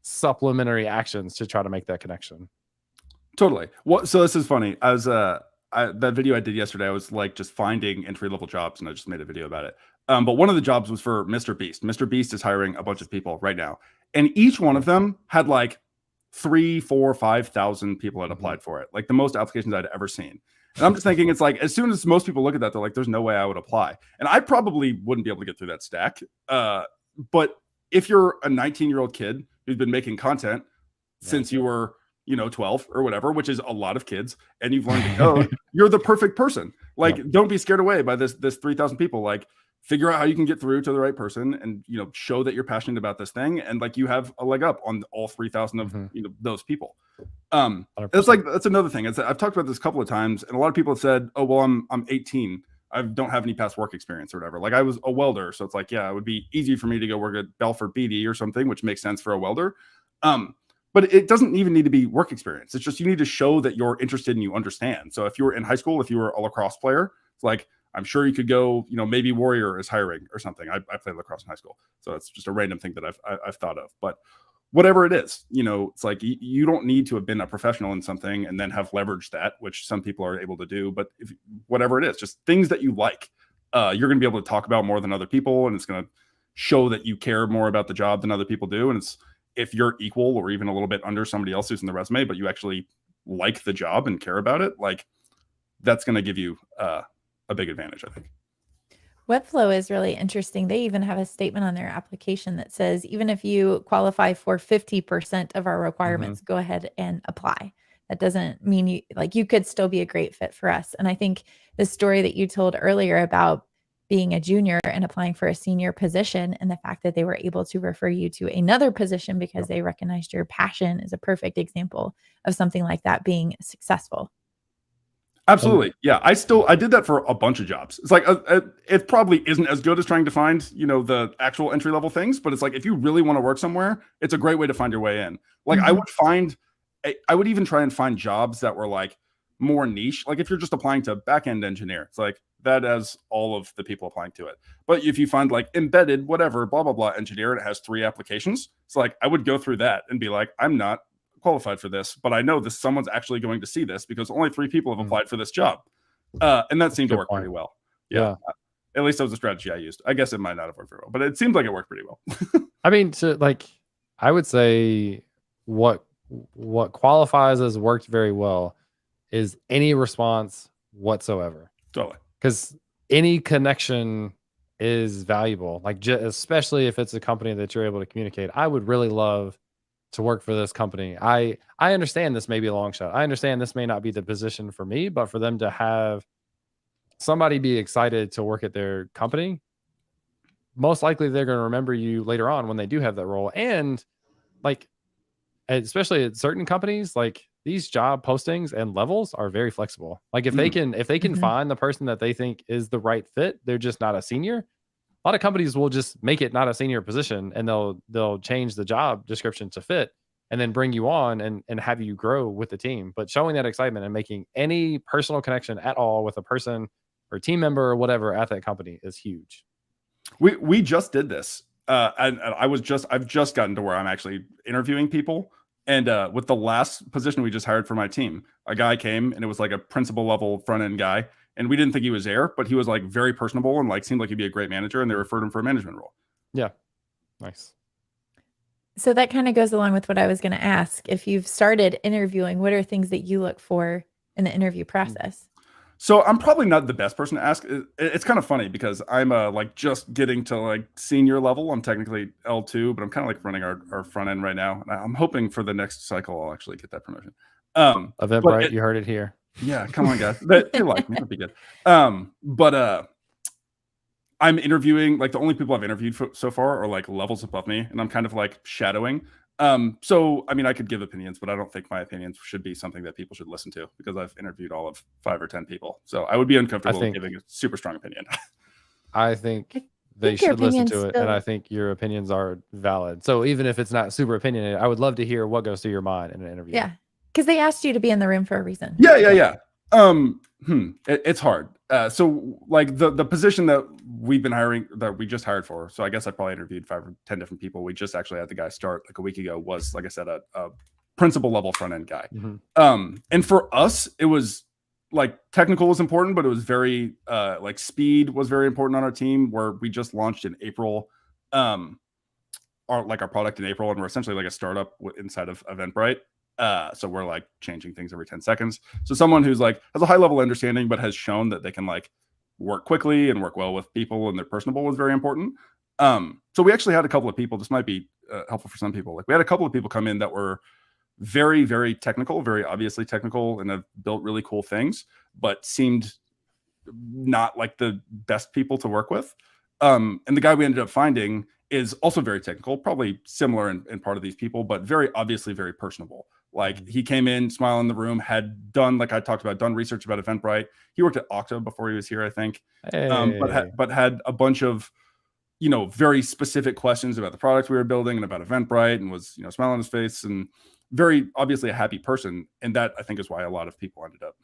supplementary actions to try to make that connection. Totally. So this is funny. As that video I did yesterday, I was like just finding entry level jobs, and I just made a video about it. But one of the jobs was for Mr. Beast. Mr. Beast is hiring a bunch of people right now, and each one of them had like 3, 4, 5,000 people had applied for it, like the most applications I'd ever seen. And I'm just thinking, it's like, as soon as most people look at that, they're like, there's no way I would apply. And I probably wouldn't be able to get through that stack. But if you're a 19-year-old kid who's been making content since you were, 12 or whatever, which is a lot of kids, and you've learned to code, you're the perfect person. Like, don't be scared away by this 3,000 people. Like, figure out how you can get through to the right person, and show that you're passionate about this thing, and like you have a leg up on all 3,000 of those people. It's like, that's another thing. I've talked about this a couple of times, and a lot of people have said, oh well, I'm 18, I don't have any past work experience or whatever. Like, I was a welder, so it's like, yeah, it would be easy for me to go work at Belfort BD or something, which makes sense for a welder. But it doesn't even need to be work experience. It's just, you need to show that you're interested and you understand. So if you were in high school, if you were a lacrosse player, it's like, I'm sure you could go, maybe Warrior is hiring or something. I played lacrosse in high school, so it's just a random thing that I've thought of. But whatever it is, it's like, you don't need to have been a professional in something and then have leveraged that, which some people are able to do. But whatever it is, just things that you like, you're going to be able to talk about more than other people, and it's going to show that you care more about the job than other people do. And it's, if you're equal or even a little bit under somebody else who's in the resume, but you actually like the job and care about it, like, that's going to give you a big advantage, I think. Webflow is really interesting. They even have a statement on their application that says, even if you qualify for 50% of our requirements, go ahead and apply. That doesn't mean you could still be a great fit for us. And I think the story that you told earlier about being a junior and applying for a senior position, and the fact that they were able to refer you to another position because they recognized your passion, is a perfect example of something like that being successful. Absolutely. Yeah. I did that for a bunch of jobs. It's like, it probably isn't as good as trying to find, the actual entry level things, but it's like, if you really want to work somewhere, it's a great way to find your way in. Like, I would even try and find jobs that were like more niche. Like, if you're just applying to back-end engineer, it's like, that has all of the people applying to it. But if you find like embedded, whatever, blah, blah, blah engineer, and it has 3 applications, it's like, I would go through that and be like, I'm not qualified for this, but I know this, someone's actually going to see this because only 3 people have applied for this job. And that seemed to work pretty well. Yeah. At least that was the strategy I used. I guess it might not have worked very well, but it seems like it worked pretty well. I mean, I would say what qualifies as worked very well is any response whatsoever. Totally. Because any connection is valuable. Like, especially if it's a company that you're able to communicate. I would really love to work for this company. I understand this may be a long shot. I understand this may not be the position for me, but for them to have somebody be excited to work at their company, most likely they're going to remember you later on when they do have that role. And like, especially at certain companies, like, these job postings and levels are very flexible. Like, if they can find the person that they think is the right fit, they're just not a senior. A lot of companies will just make it not a senior position, and they'll change the job description to fit, and then bring you on and have you grow with the team. But showing that excitement and making any personal connection at all with a person or team member or whatever at that company is huge. We just did this. And I've just gotten to where I'm actually interviewing people. And with the last position we just hired for my team, a guy came, and it was like a principal level front end guy. And we didn't think he was there, but he was like very personable and like seemed like he'd be a great manager, and they referred him for a management role. Yeah. Nice. So that kind of goes along with what I was going to ask. If you've started interviewing, what are things that you look for in the interview process? So I'm probably not the best person to ask. It's kind of funny because I'm like just getting to like senior level. I'm technically L2, but I'm kind of like running our front end right now. And I'm hoping for the next cycle I'll actually get that promotion. Eventbrite, you heard it here. Yeah, come on, guys. They like me. That'd be good. But I'm interviewing, like the only people I've interviewed so far are like levels above me, and I'm kind of like shadowing. So I mean, I could give opinions, but I don't think my opinions should be something that people should listen to because I've interviewed all of 5 or 10 people. So I would be uncomfortable giving a super strong opinion. I think they should listen to it, and I think your opinions are valid. So even if it's not super opinionated, I would love to hear what goes through your mind in an interview. Yeah, because they asked you to be in the room for a reason. Yeah. It's hard. So like the position that we've been hiring, that we just hired for, so I guess I probably interviewed 5 or 10 different people. We just actually had the guy start like a week ago, was, like I said, a principal level front end guy. And for us, it was like technical was important, but it was very like speed was very important on our team, where we just launched in April, our product in April, and we're essentially like a startup inside of Eventbrite. So we're like changing things every 10 seconds. So someone who's like has a high level understanding, but has shown that they can like work quickly and work well with people and they're personable, was very important. So we actually had a couple of people, this might be helpful for some people. Like we had a couple of people come in that were very, very technical, very obviously technical, and have built really cool things, but seemed not like the best people to work with. And the guy we ended up finding is also very technical, probably similar in part of these people, but very obviously very personable. Like he came in, smile in the room, had done, like I talked about, done research about Eventbrite. He worked at Okta before he was here, I think. Hey. But had a bunch of, very specific questions about the product we were building and about Eventbrite, and was, smiling on his face, and very obviously a happy person. And that, I think, is why a lot of people ended up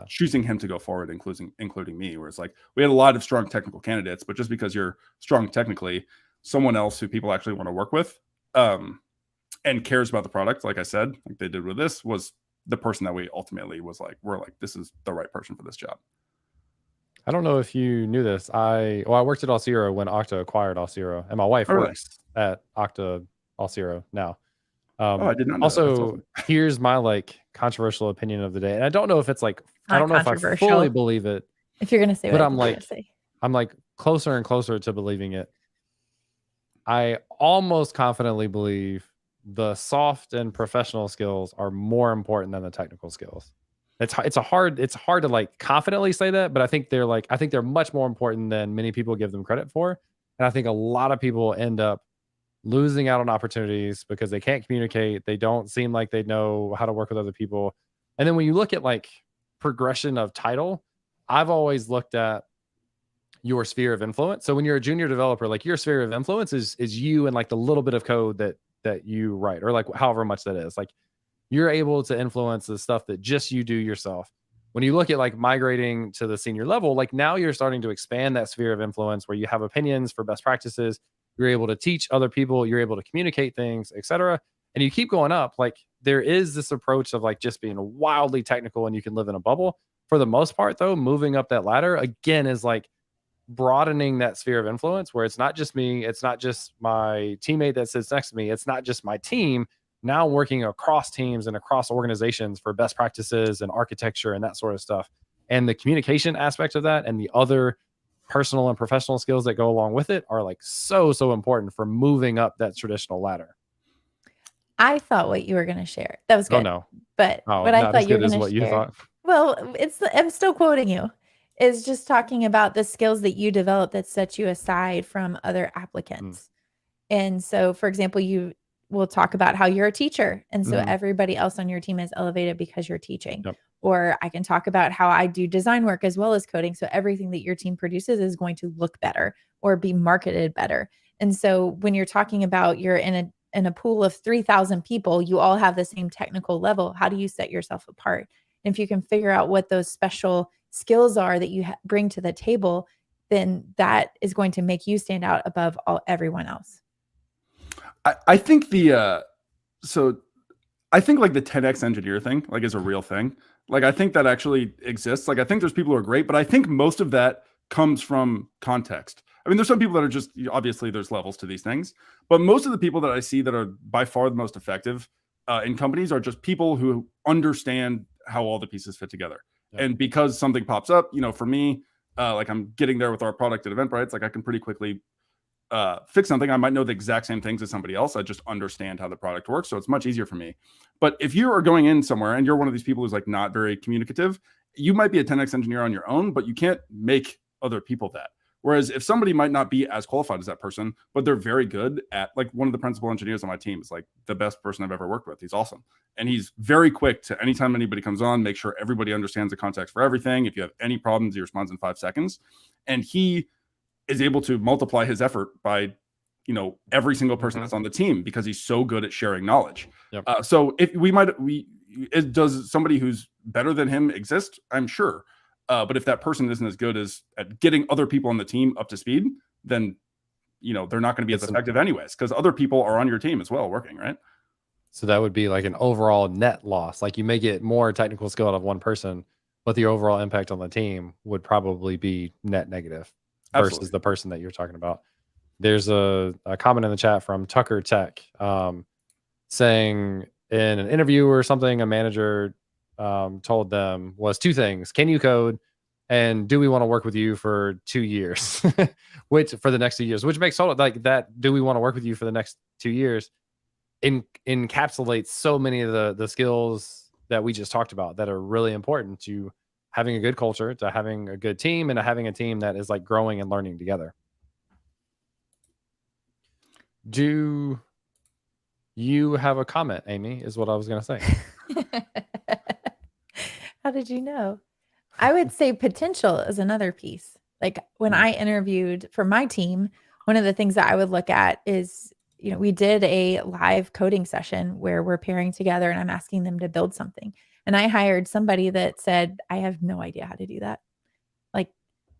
choosing him to go forward, including me, where it's like we had a lot of strong technical candidates, but just because you're strong technically, someone else who people actually want to work with and cares about the product, like I said, like they did with this, was the person that we ultimately we're like, this is the right person for this job. I don't know if you knew this. I worked at Auth0 when Okta acquired Auth0, and my wife works at Okta Auth0 now. I did not know also, awesome. Here's my like controversial opinion of the day. And I don't know if it's like, I don't know if I fully believe it. If you're going to say but what I'm like closer and closer to believing it. I almost confidently believe the soft and professional skills are more important than the technical skills. It's hard to like confidently say that, but I think they're much more important than many people give them credit for. And I think a lot of people end up losing out on opportunities because they can't communicate. They don't seem like they know how to work with other people. And then when you look at like progression of title, I've always looked at your sphere of influence. So when you're a junior developer, like your sphere of influence is you and like the little bit of code that you write, or like however much that is. Like you're able to influence the stuff that just you do yourself. When you look at like migrating to the senior level, like now you're starting to expand that sphere of influence where you have opinions for best practices. You're able to teach other people, you're able to communicate things, etc. And you keep going up. Like there is this approach of like just being wildly technical and you can live in a bubble. For the most part though, moving up that ladder again is like broadening that sphere of influence, where it's not just me, it's not just my teammate that sits next to me, it's not just my team. Now working across teams and across organizations for best practices and architecture and that sort of stuff. And the communication aspect of that and the other personal and professional skills that go along with it are like so important for moving up that traditional ladder. I thought what you were going to share. That was good. Oh no. But what I thought you were going to share. Well, I'm still quoting you. Is just talking about the skills that you develop that set you aside from other applicants. And so, for example, you will talk about how you're a teacher. And so everybody else on your team is elevated because you're teaching. Yep. Or I can talk about how I do design work as well as coding. So everything that your team produces is going to look better or be marketed better. And so when you're talking about you're in a pool of 3,000 people, you all have the same technical level. How do you set yourself apart? And if you can figure out what those special skills are that you bring to the table, then that is going to make you stand out above everyone else. I think I think like the 10x engineer thing like is a real thing. Like I think that actually exists. Like I think there's people who are great, but I think most of that comes from context. I mean, there's some people that are just, obviously there's levels to these things, but most of the people that I see that are by far the most effective in companies are just people who understand how all the pieces fit together. Yeah. And because something pops up, for me, like I'm getting there with our product at Eventbrite, it's like I can pretty quickly fix something. I might know the exact same things as somebody else. I just understand how the product works. So it's much easier for me. But if you are going in somewhere and you're one of these people who's like not very communicative, you might be a 10x engineer on your own, but you can't make other people that. Whereas if somebody might not be as qualified as that person, but they're very good at, like, one of the principal engineers on my team is like the best person I've ever worked with. He's awesome. And he's very quick to, anytime anybody comes on, make sure everybody understands the context for everything. If you have any problems, he responds in 5 seconds. And he is able to multiply his effort by, every single person that's on the team because he's so good at sharing knowledge. Yep. So if does somebody who's better than him exist? I'm sure. But if that person isn't as good as at getting other people on the team up to speed, then, they're not going to be as effective anyways, because other people are on your team as well working, right? So that would be like an overall net loss. Like you may get more technical skill out of one person, but the overall impact on the team would probably be net negative versus Absolutely. the person that you're talking about. There's a comment in the chat from Tucker Tech saying in an interview or something, a manager told them was 2 things: can you code, and do we want to work with you for 2 years, which for the next 2 years, which makes total, like, that do we want to work with you for the next 2 years encapsulates so many of the skills that we just talked about that are really important to having a good culture, to having a good team, and to having a team that is like growing and learning together. Do you have a comment, Amy, is what I was going to say. How did you know? I would say potential is another piece. Like when I interviewed for my team, one of the things that I would look at is, we did a live coding session where we're pairing together and I'm asking them to build something. And I hired somebody that said, I have no idea how to do that. Like,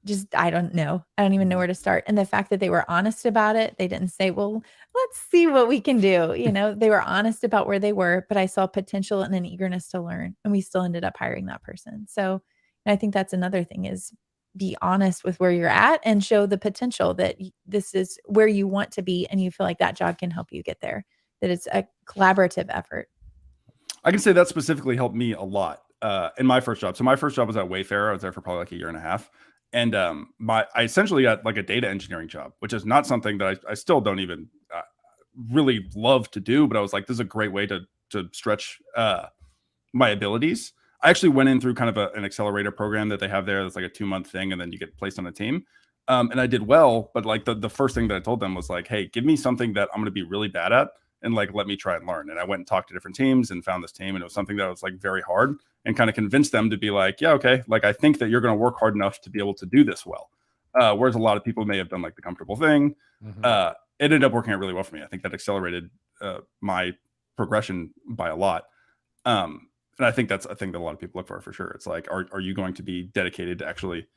just, I don't know. I don't even know where to start. And the fact that they were honest about it, they didn't say, well, let's see what we can do. They were honest about where they were, but I saw potential and an eagerness to learn. And we still ended up hiring that person. So I think that's another thing, is be honest with where you're at and show the potential that this is where you want to be. And you feel like that job can help you get there, that it's a collaborative effort. I can say that specifically helped me a lot in my first job. So my first job was at Wayfair. I was there for probably like 1.5 years. And I essentially got like a data engineering job, which is not something that I still don't even really love to do. But I was like, this is a great way to stretch my abilities. I actually went in through kind of an accelerator program that they have there. That's like a 2-month thing. And then you get placed on a team. And I did well. But like the first thing that I told them was like, hey, give me something that I'm going to be really bad at, and like, let me try and learn. And I went and talked to different teams and found this team. And it was something that was like very hard, and kind of convinced them to be like, yeah, okay. Like, I think that you're going to work hard enough to be able to do this well. Whereas a lot of people may have done like the comfortable thing. It ended up working out really well for me. I think that accelerated my progression by a lot. And I think that's a thing that a lot of people look for sure. It's like, are you going to be dedicated to actually,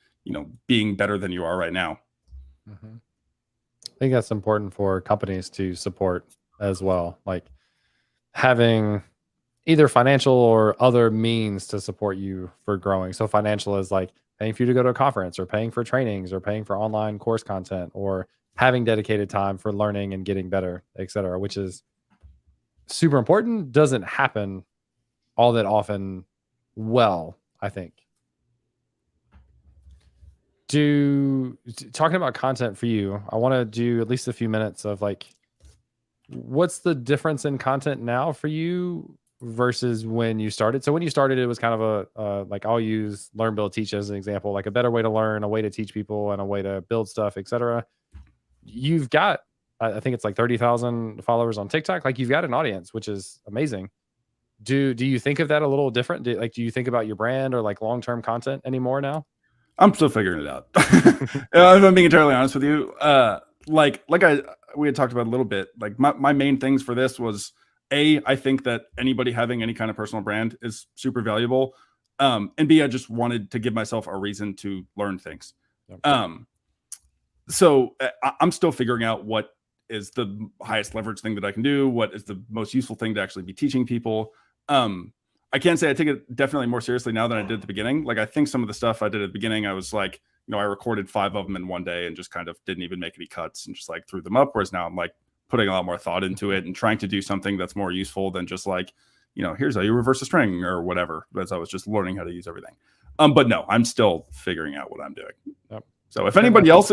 being better than you are right now? I think that's important for companies to support as well. Like having either financial or other means to support you for growing. So financial is like paying for you to go to a conference, or paying for trainings, or paying for online course content, or having dedicated time for learning and getting better, etc., which is super important. Doesn't happen all that often. Well, I think. Talking about content for you, I want to do at least a few minutes of like, what's the difference in content now for you versus when you started? So when you started, it was kind of a like, I'll use Learn, Build, Teach as an example, like a better way to learn, a way to teach people, and a way to build stuff, etc. You've got, I think it's like 30,000 followers on TikTok. Like, you've got an audience, which is amazing. Do you think of that a little different? Do you think about your brand or like long-term content anymore now? I'm still figuring it out. If I'm being entirely honest with you, we had talked about a little bit, like my main things for this was, I think that anybody having any kind of personal brand is super valuable. And B, I just wanted to give myself a reason to learn things. Yep. So I'm still figuring out what is the highest leverage thing that I can do. What is the most useful thing to actually be teaching people? I can't say I take it definitely more seriously now than I did at the beginning. Like, I think some of the stuff I did at the beginning, I was like, I recorded 5 of them in one day and just kind of didn't even make any cuts and just like threw them up. Whereas now I'm like putting a lot more thought into it and trying to do something that's more useful than just like, here's how you reverse a string or whatever, as I was just learning how to use everything. But no, I'm still figuring out what I'm doing. Yep. So if anybody else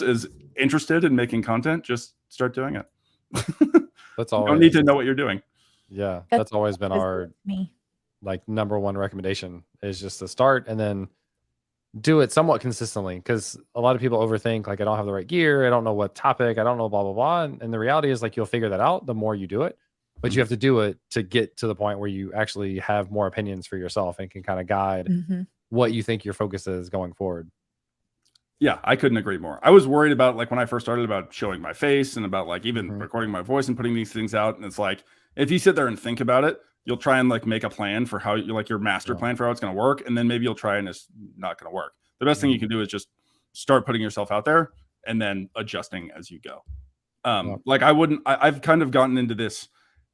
is interested in making content, just start doing it. That's all. You don't need to know what you're doing. Yeah, that's always been our me. like number one recommendation is just to start and then do it somewhat consistently, because a lot of people overthink, like, I don't have the right gear, I don't know what topic, I don't know blah blah blah, and the reality is, like, you'll figure that out the more you do it, but you have to do it to get to the point where you actually have more opinions for yourself and can kind of guide what you think your focus is going forward. Yeah, I couldn't agree more. I was worried about, like, when I first started, about showing my face and about, like, even recording my voice and putting these things out. And it's like, if you sit there and think about it, you'll try and, like, make a plan for how you, like, your master plan for how it's going to work. And then maybe you'll try and it's not going to work. The best thing you can do is just start putting yourself out there and then adjusting as you go. Like, I've kind of gotten into this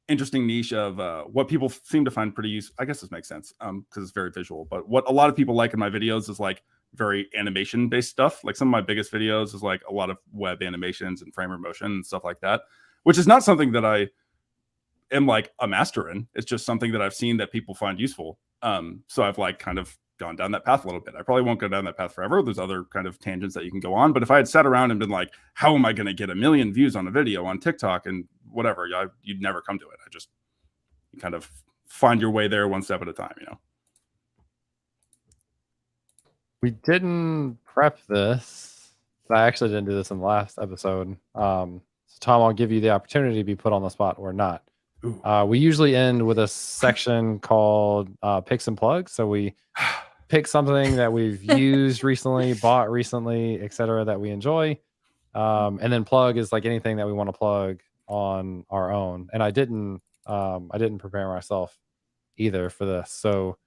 interesting niche of what people seem to find pretty useful. I guess this makes sense because it's very visual. But what a lot of people like in my videos is, like, very animation based stuff. Like, some of my biggest videos is, like, a lot of web animations and frame motion and stuff like that, which is not something that I am, like, a master in. It's just something that I've seen that people find useful. So I've, like, kind of gone down that path a little bid. I probably won't go down that path forever. There's other kind of tangents that you can go on. But if I had sat around and been like, how am I going to get 1 million views on a video on TikTok and whatever, you'd never come to it. You kind of find your way there one step at a time, We didn't prep this. I actually didn't do this in the last episode. So Tom, I'll give you the opportunity to be put on the spot or not. We usually end with a section called picks and plugs. So we pick something that we've used recently, bought recently, etc., that we enjoy. And then plug is like anything that we want to plug on our own. And I didn't prepare myself either for this. So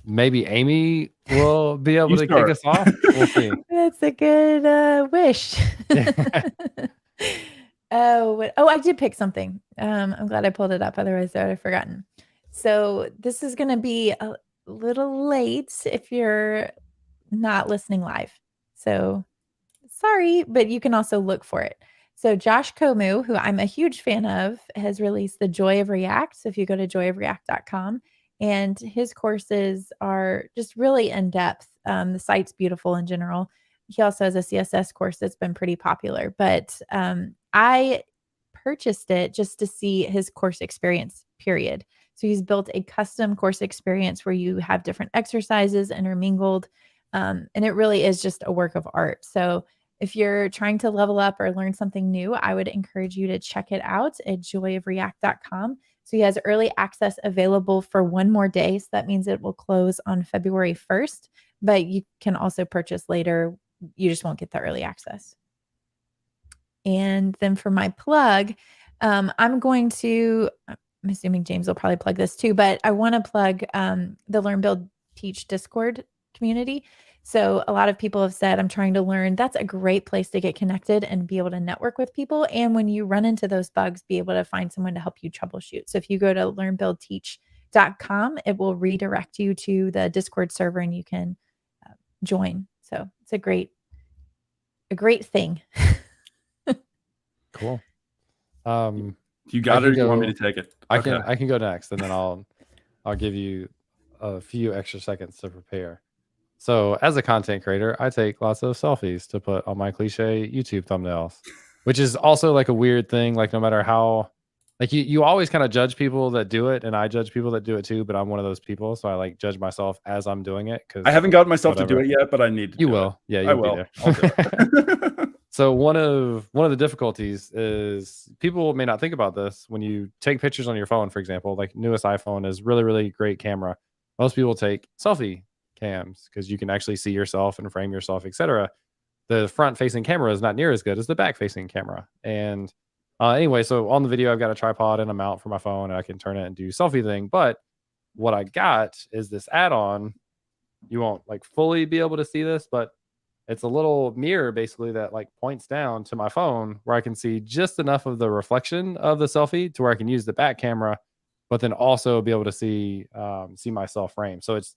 maybe Amy will be able to kick us off. We'll see. That's a good wish. I did pick something. I'm glad I pulled it up. Otherwise, I would have forgotten. So this is going to be a little late if you're not listening live. So sorry, but you can also look for it. So Josh Komu, who I'm a huge fan of, has released The Joy of React. So if you go to joyofreact.com, and his courses are just really in depth. The site's beautiful in general. He also has a CSS course that's been pretty popular, but I purchased it just to see his course experience, period. So he's built a custom course experience where you have different exercises intermingled. And it really is just a work of art. So if you're trying to level up or learn something new, I would encourage you to check it out at joyofreact.com. So he has early access available for 1 more day. So that means it will close on February 1st, but you can also purchase later. You just won't get the early access. And then for my plug, I'm assuming James will probably plug this too, but I want to plug the Learn, Build, Teach Discord community. So a lot of people have said, I'm trying to learn. That's a great place to get connected and be able to network with people. And when you run into those bugs, be able to find someone to help you troubleshoot. So if you go to learnbuildteach.com, it will redirect you to the Discord server and you can join. So it's a great thing. Cool. You got it. You want me to take it? I can go next, and then I'll give you a few extra seconds to prepare. So as a content creator, I take lots of selfies to put on my cliche YouTube thumbnails, which is also like a weird thing. Like, no matter how, like, you always kind of judge people that do it, and I judge people that do it too, but I'm one of those people. So I like judge myself as I'm doing it. Cause I haven't gotten myself to do it yet, but I need to. You will. Yeah, you'll be there. I'll do it. So one of the difficulties is people may not think about this. When you take pictures on your phone, for example, like newest iPhone is really, really great camera. Most people take selfie cams because you can actually see yourself and frame yourself, etc. The front facing camera is not near as good as the back facing camera. And anyway, so on the video, I've got a tripod and a mount for my phone, and I can turn it and do selfie thing. But what I got is this add-on. You won't like fully be able to see this, but it's a little mirror basically that like points down to my phone where I can see just enough of the reflection of the selfie to where I can use the back camera, but then also be able to see myself frame. So it's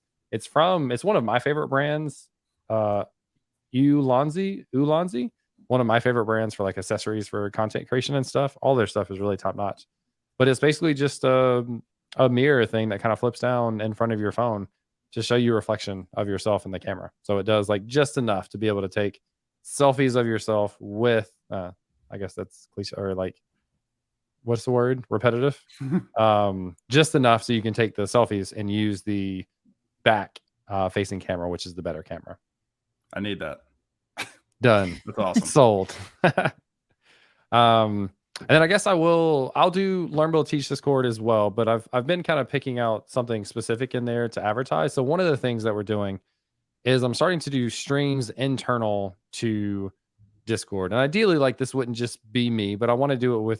one of my favorite brands, Ulanzi, one of my favorite brands for like accessories for content creation and stuff. All their stuff is really top notch, but it's basically just a a mirror thing that kind of flips down in front of your phone to show you a reflection of yourself in the camera. So it does like just enough to be able to take selfies of yourself with, I guess that's cliche, or like, what's the word? Repetitive. Just enough so you can take the selfies and use the back facing camera, which is the better camera. I need that. Done. That's awesome. Sold. And then I guess I'll do Learn Build Teach Discord as well, but I've been kind of picking out something specific in there to advertise. So one of the things that we're doing is I'm starting to do streams internal to Discord. And ideally, like, this wouldn't just be me, but I want to do it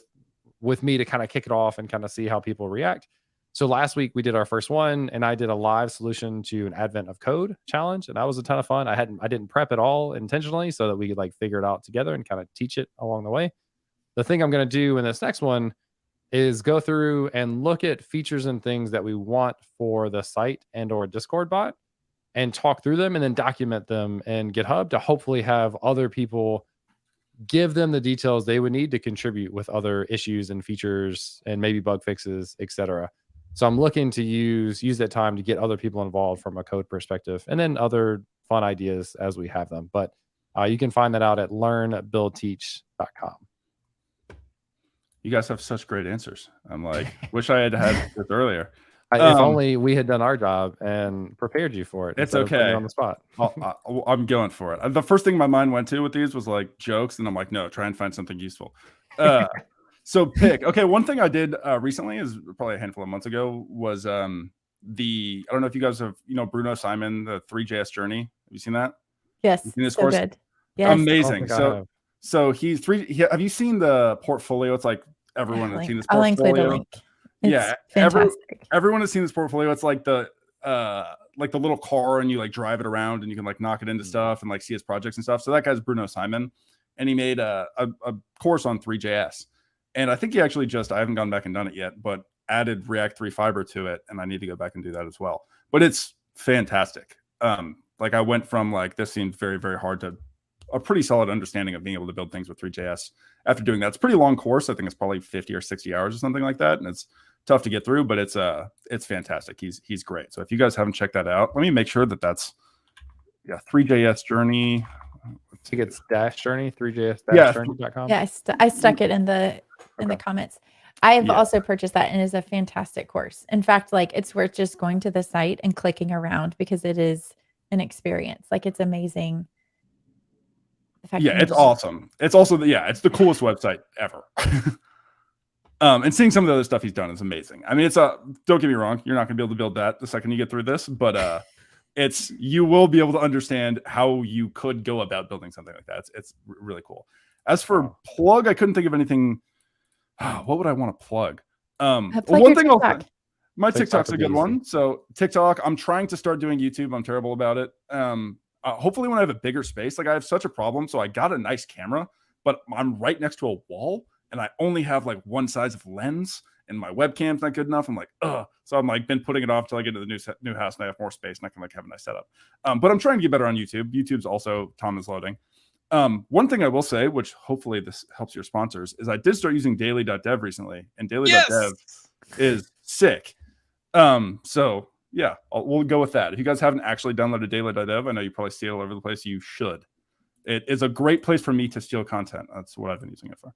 with me to kind of kick it off and kind of see how people react. So last week we did our first one, and I did a live solution to an Advent of Code challenge, and that was a ton of fun. I didn't prep at all intentionally so that we could like figure it out together and kind of teach it along the way. The thing I'm going to do in this next one is go through and look at features and things that we want for the site and or Discord bot and talk through them and then document them in GitHub to hopefully have other people give them the details they would need to contribute with other issues and features and maybe bug fixes, etc. So I'm looking to use that time to get other people involved from a code perspective and then other fun ideas as we have them. But you can find that out at learnbuildteach.com. You guys have such great answers. I'm like, wish I had had this earlier. If only we had done our job and prepared you for it. It's okay. On the spot. I'm going for it. The first thing my mind went to with these was like jokes, and I'm like, no, try and find something useful. So pick. Okay, one thing I did recently is probably a handful of months ago was I don't know if you guys have, Bruno Simon, the 3JS journey. Have you seen that? Yes. You seen this so course? Good. Yes. Amazing. So he's have you seen the portfolio? It's like everyone has seen this portfolio. I'll include a link. It's fantastic. Everyone has seen this portfolio. It's like the little car, and you like drive it around, and you can like knock it into stuff and like see his projects and stuff. So that guy's Bruno Simon, and he made a course on 3JS. And I think he actually I haven't gone back and done it yet, but added React 3 Fiber to it, and I need to go back and do that as well. But it's fantastic. Like I went from like this seemed very, very hard to a pretty solid understanding of being able to build things with 3JS after doing that. It's a pretty long course. I think it's probably 50 or 60 hours or something like that. And it's tough to get through, but it's fantastic. He's great. So if you guys haven't checked that out, let me make sure that's 3JS journey. I think it's journey, 3js-journey.com. Yeah, I stuck it in the comments. I've also purchased that, and it is a fantastic course. In fact, like, it's worth just going to the site and clicking around because it is an experience. Like, it's amazing. It's awesome. It's also it's the coolest website ever. And seeing some of the other stuff he's done is amazing. I mean, don't get me wrong, you're not gonna be able to build that the second you get through this, but you will be able to understand how you could go about building something like that. It's really cool. As for plug, I couldn't think of anything. What would I want to plug? One thing my TikTok's a good one. So TikTok, I'm trying to start doing YouTube. I'm terrible about it. Hopefully when I have a bigger space, like I have such a problem. So I got a nice camera, but I'm right next to a wall, and I only have like one size of lens, and my webcam's not good enough. I'm like, ugh. So I'm like been putting it off till I get to the new house and I have more space and I can like have a nice setup. But I'm trying to get better on YouTube. YouTube's also Tom is loading. One thing I will say, which hopefully this helps your sponsors, is I did start using daily.dev recently, and daily.dev is sick. So yeah, we'll go with that. If you guys haven't actually downloaded daily.dev, I know you probably see it all over the place. You should. It is a great place for me to steal content. That's what I've been using it for.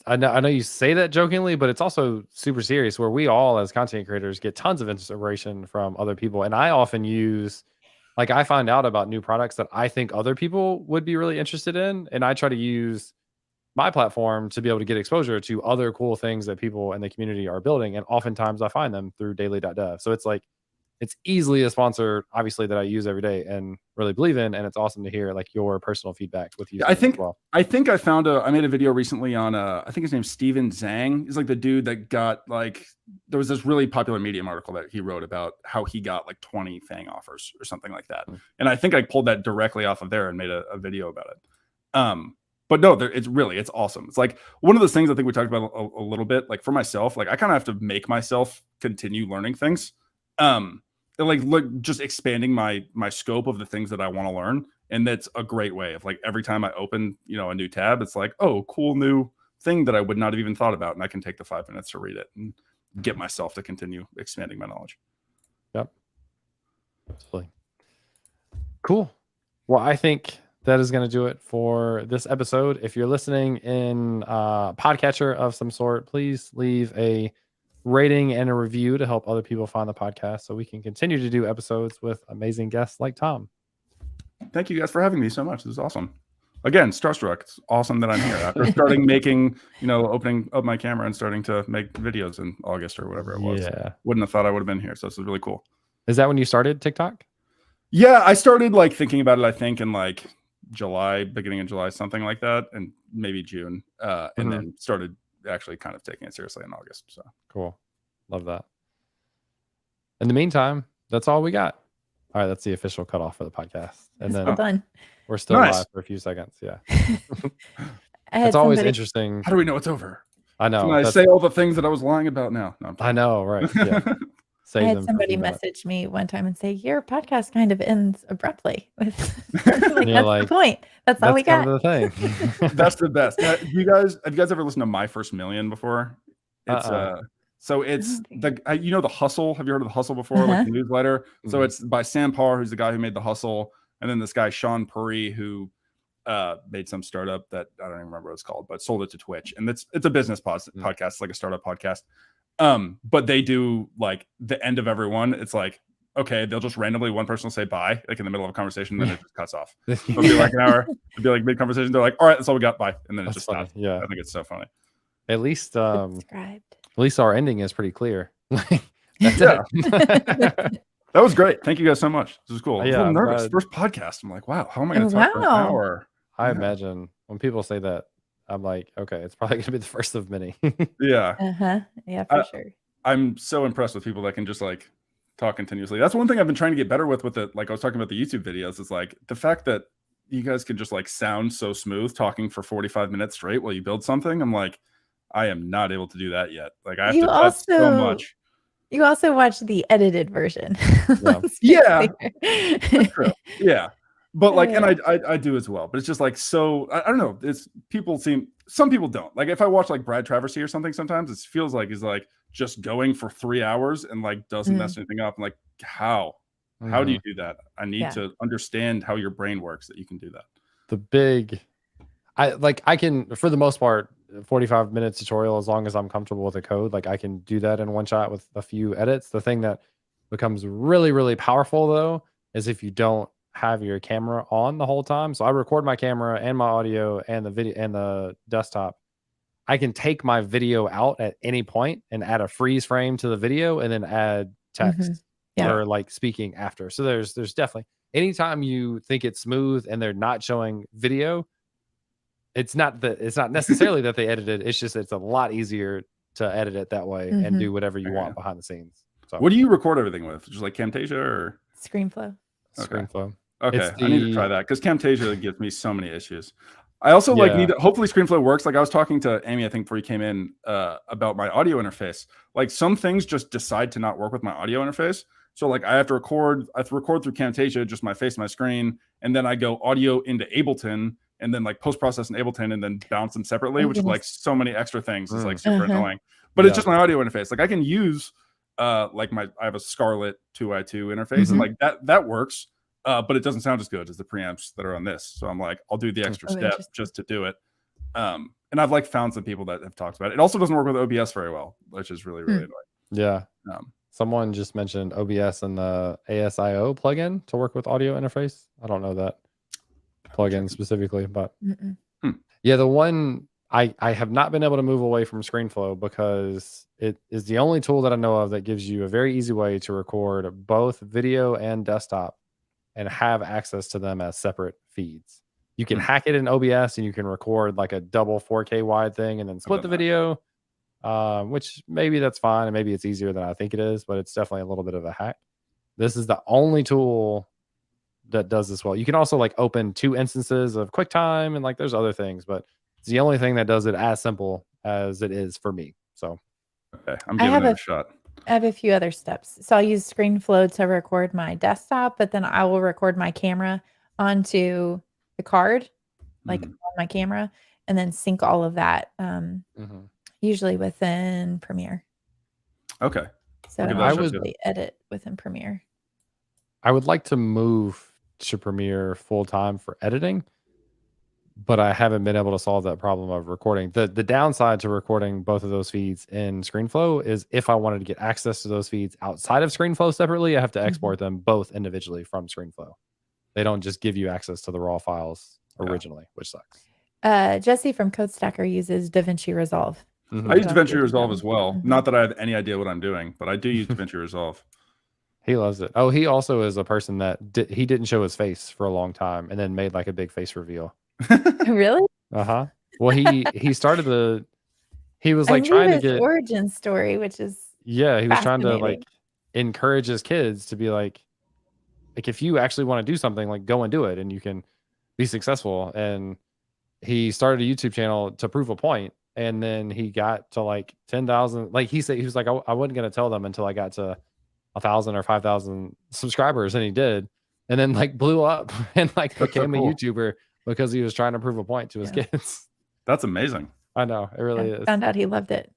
I know you say that jokingly, but it's also super serious, where we all as content creators get tons of inspiration from other people. And I often use, like, I find out about new products that I think other people would be really interested in, and I try to use my platform to be able to get exposure to other cool things that people in the community are building. And oftentimes I find them through daily.dev. So it's like, it's easily a sponsor, obviously, that I use every day and really believe in. And it's awesome to hear like your personal feedback with you. I think I found I made a video recently on I think his name's Steven Zhang. He's like the dude that got like, there was this really popular Medium article that he wrote about how he got like 20 FANG offers or something like that. And I think I pulled that directly off of there and made a video about it. But no, it's awesome. It's like one of those things I think we talked about a little bit, like for myself, like I kind of have to make myself continue learning things. Just expanding my scope of the things that I want to learn. And that's a great way of like, every time I open, a new tab, it's like, oh, cool new thing that I would not have even thought about. And I can take the 5 minutes to read it. And get myself to continue expanding my knowledge. Yep. Absolutely. Cool. Well, I think that is going to do it for this episode. If you're listening in a podcatcher of some sort, please leave a rating and a review to help other people find the podcast so we can continue to do episodes with amazing guests like Tom. Thank you guys for having me so much. This is awesome. Again, starstruck. It's awesome that I'm here after starting making, opening up my camera and starting to make videos in August or whatever it was. Yeah. Wouldn't have thought I would have been here. So this is really cool. Is that when you started TikTok? Yeah, I started like thinking about it, I think in like July, beginning of July, something like that, and maybe June. And then started actually kind of taking it seriously in August. So cool. Love that. In the meantime, that's all we got. All right, that's the official cutoff for the podcast. And then done. We're still live for a few seconds. Yeah. It's always interesting. How do we know it's over? I know. Can I say all the things that I was lying about now? No, I know, right? Yeah. I had somebody message me one time and say, your podcast kind of ends abruptly. Like, that's the point. That's all we got. Kind of the thing. That's the best. Have you guys ever listened to My First Million before? It's so it's the Hustle. Have you heard of the Hustle before? Like the newsletter. So it's by Sam Parr, who's the guy who made the Hustle, and then this guy Sean Puri, who made some startup that I don't even remember what it's called, but sold it to Twitch. And it's a business podcast, it's like a startup podcast. But they do like the end of every one. It's like, okay, they'll just randomly, one person will say bye, like in the middle of a conversation, then it just cuts off. It'll be like an hour. It'll be like mid conversation. They're like, all right, that's all we got. Bye. And then it just stops. Yeah. I think it's so funny. At least our ending is pretty clear. That's it. That was great. Thank you guys so much. This was cool. I was a little nervous. First podcast. I'm like, wow, how am I going to talk for an hour? I imagine when people say that, I'm like, okay, it's probably going to be the first of many. Yeah. Yeah, for sure. I'm so impressed with people that can just like talk continuously. That's one thing I've been trying to get better with it. Like I was talking about the YouTube videos, is like the fact that you guys can just like sound so smooth talking for 45 minutes straight while you build something. I'm like, I am not able to do that yet. Like I have to cut so much. You also watch the edited version. Yeah. That's true. Yeah. But like, and I do as well, but it's just like, so I don't know. Some people don't. Like if I watch like Brad Traversy or something, sometimes it feels like he's like just going for 3 hours and like doesn't mess anything up. I'm like, how do you do that? I need to understand how your brain works that you can do that. I can, for the most part, 45-minute tutorial, as long as I'm comfortable with the code, like I can do that in one shot with a few edits. The thing that becomes really, really powerful though, is if you don't have your camera on the whole time. So I record my camera and my audio and the video and the desktop. I can take my video out at any point and add a freeze frame to the video and then add text or like speaking after. So there's definitely, anytime you think it's smooth and they're not showing video, it's not necessarily that they edited. It's just, it's a lot easier to edit it that way and do whatever you want behind the scenes. So what do you record everything with? Just like Camtasia or ScreenFlow? ScreenFlow. Okay, I need to try that because Camtasia gives me so many issues. I also like need to, hopefully ScreenFlow works. Like I was talking to Amy, I think before you came in, about my audio interface. Like some things just decide to not work with my audio interface. So like I have to record through Camtasia, just my face, my screen, and then I go audio into Ableton and then like post-process in Ableton and then bounce them separately, which is like so many extra things. It's like super annoying. But it's just my audio interface. Like I can use like I have a Scarlett 2i2 interface and like that works. But it doesn't sound as good as the preamps that are on this. So I'm like, I'll do the extra step just to do it. And I've like found some people that have talked about it. It also doesn't work with OBS very well, which is really, really annoying. Yeah. Someone just mentioned OBS and the ASIO plugin to work with audio interface. I don't know that plugin specifically, but yeah, the one I have not been able to move away from ScreenFlow because it is the only tool that I know of that gives you a very easy way to record both video and desktop and have access to them as separate feeds. You can hack it in OBS and you can record like a double 4K wide thing and then split the video, which maybe that's fine. And maybe it's easier than I think it is, but it's definitely a little bit of a hack. This is the only tool that does this well. You can also like open 2 instances of QuickTime and like there's other things, but it's the only thing that does it as simple as it is for me. So okay, I'm giving it a shot. I have a few other steps. So I'll use ScreenFlow to record my desktop, but then I will record my camera onto the card, like on my camera, and then sync all of that usually within Premiere. Okay. So give I that a shot, would too. usually edit within Premiere. I would like to move to Premiere full time for editing, but I haven't been able to solve that problem of recording. The downside to recording both of those feeds in ScreenFlow is if I wanted to get access to those feeds outside of ScreenFlow separately, I have to export them both individually from ScreenFlow. They don't just give you access to the raw files originally, which sucks. Jesse from CodeStacker uses DaVinci Resolve. I use So DaVinci do Resolve that as one. well. Not that I have any idea what I'm doing, but I do use DaVinci Resolve. He loves it. Oh, he also is a person that he didn't show his face for a long time and then made like a big face reveal. Really? Uh-huh. Well, he started he was like I knew trying to his get origin story, which is he was trying to like fascinating. encourage his kids to be like if you actually want to do something, like go and do it and you can be successful. And he started a YouTube channel to prove a point, and then he got to like 10,000. Like he said, he was like, I wasn't gonna tell them until I got to 1,000 or 5,000 subscribers, and he did, and then like blew up and like That's so became cool. a YouTuber because he was trying to prove a point to his kids. That's amazing. I know, it really is. Found out he loved it.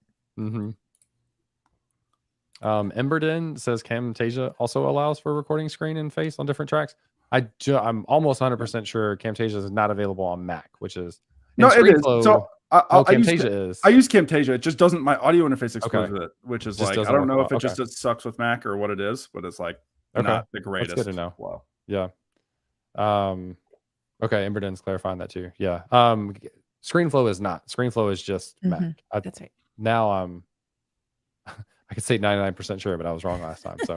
Emberden says Camtasia also allows for recording screen and face on different tracks. I'm almost 100% sure Camtasia is not available on Mac, which is No, it is. So Camtasia is. I use Camtasia. It just doesn't. My audio interface explodes with it, which is Just like I doesn't don't work know well. if it just sucks with Mac or what it is, but it's like not the greatest. That's good to know. Wow. Yeah. Okay, Emberden's clarifying that too. Yeah. ScreenFlow is not. ScreenFlow is just Mac. That's right. Now I could say 99% sure, but I was wrong last time. So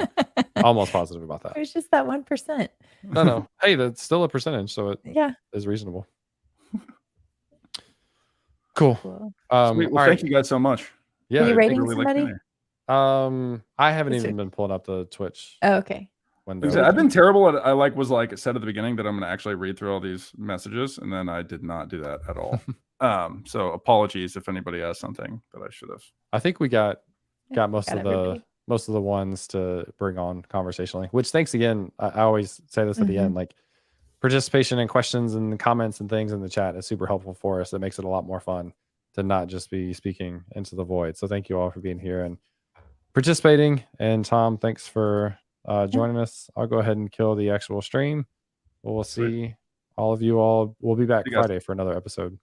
almost positive about that. It was just that 1%. No. Hey, that's still a percentage, so it is reasonable. Cool. Cool. Sweet. Well, thank you guys so much. Yeah. Are you rating really somebody? I haven't even been pulling up the Twitch. Oh, okay. Window. I've been terrible at I was said at the beginning that I'm going to actually read through all these messages, and then I did not do that at all. So apologies if anybody has something that I should have. I think we got most of the ones to bring on conversationally, which thanks again. I always say this at the end, like participation and questions and comments and things in the chat is super helpful for us. It makes it a lot more fun to not just be speaking into the void. So thank you all for being here and participating. And Tom, thanks for joining us. I'll go ahead and kill the actual stream. We'll see all of you all. We'll be back Friday for another episode.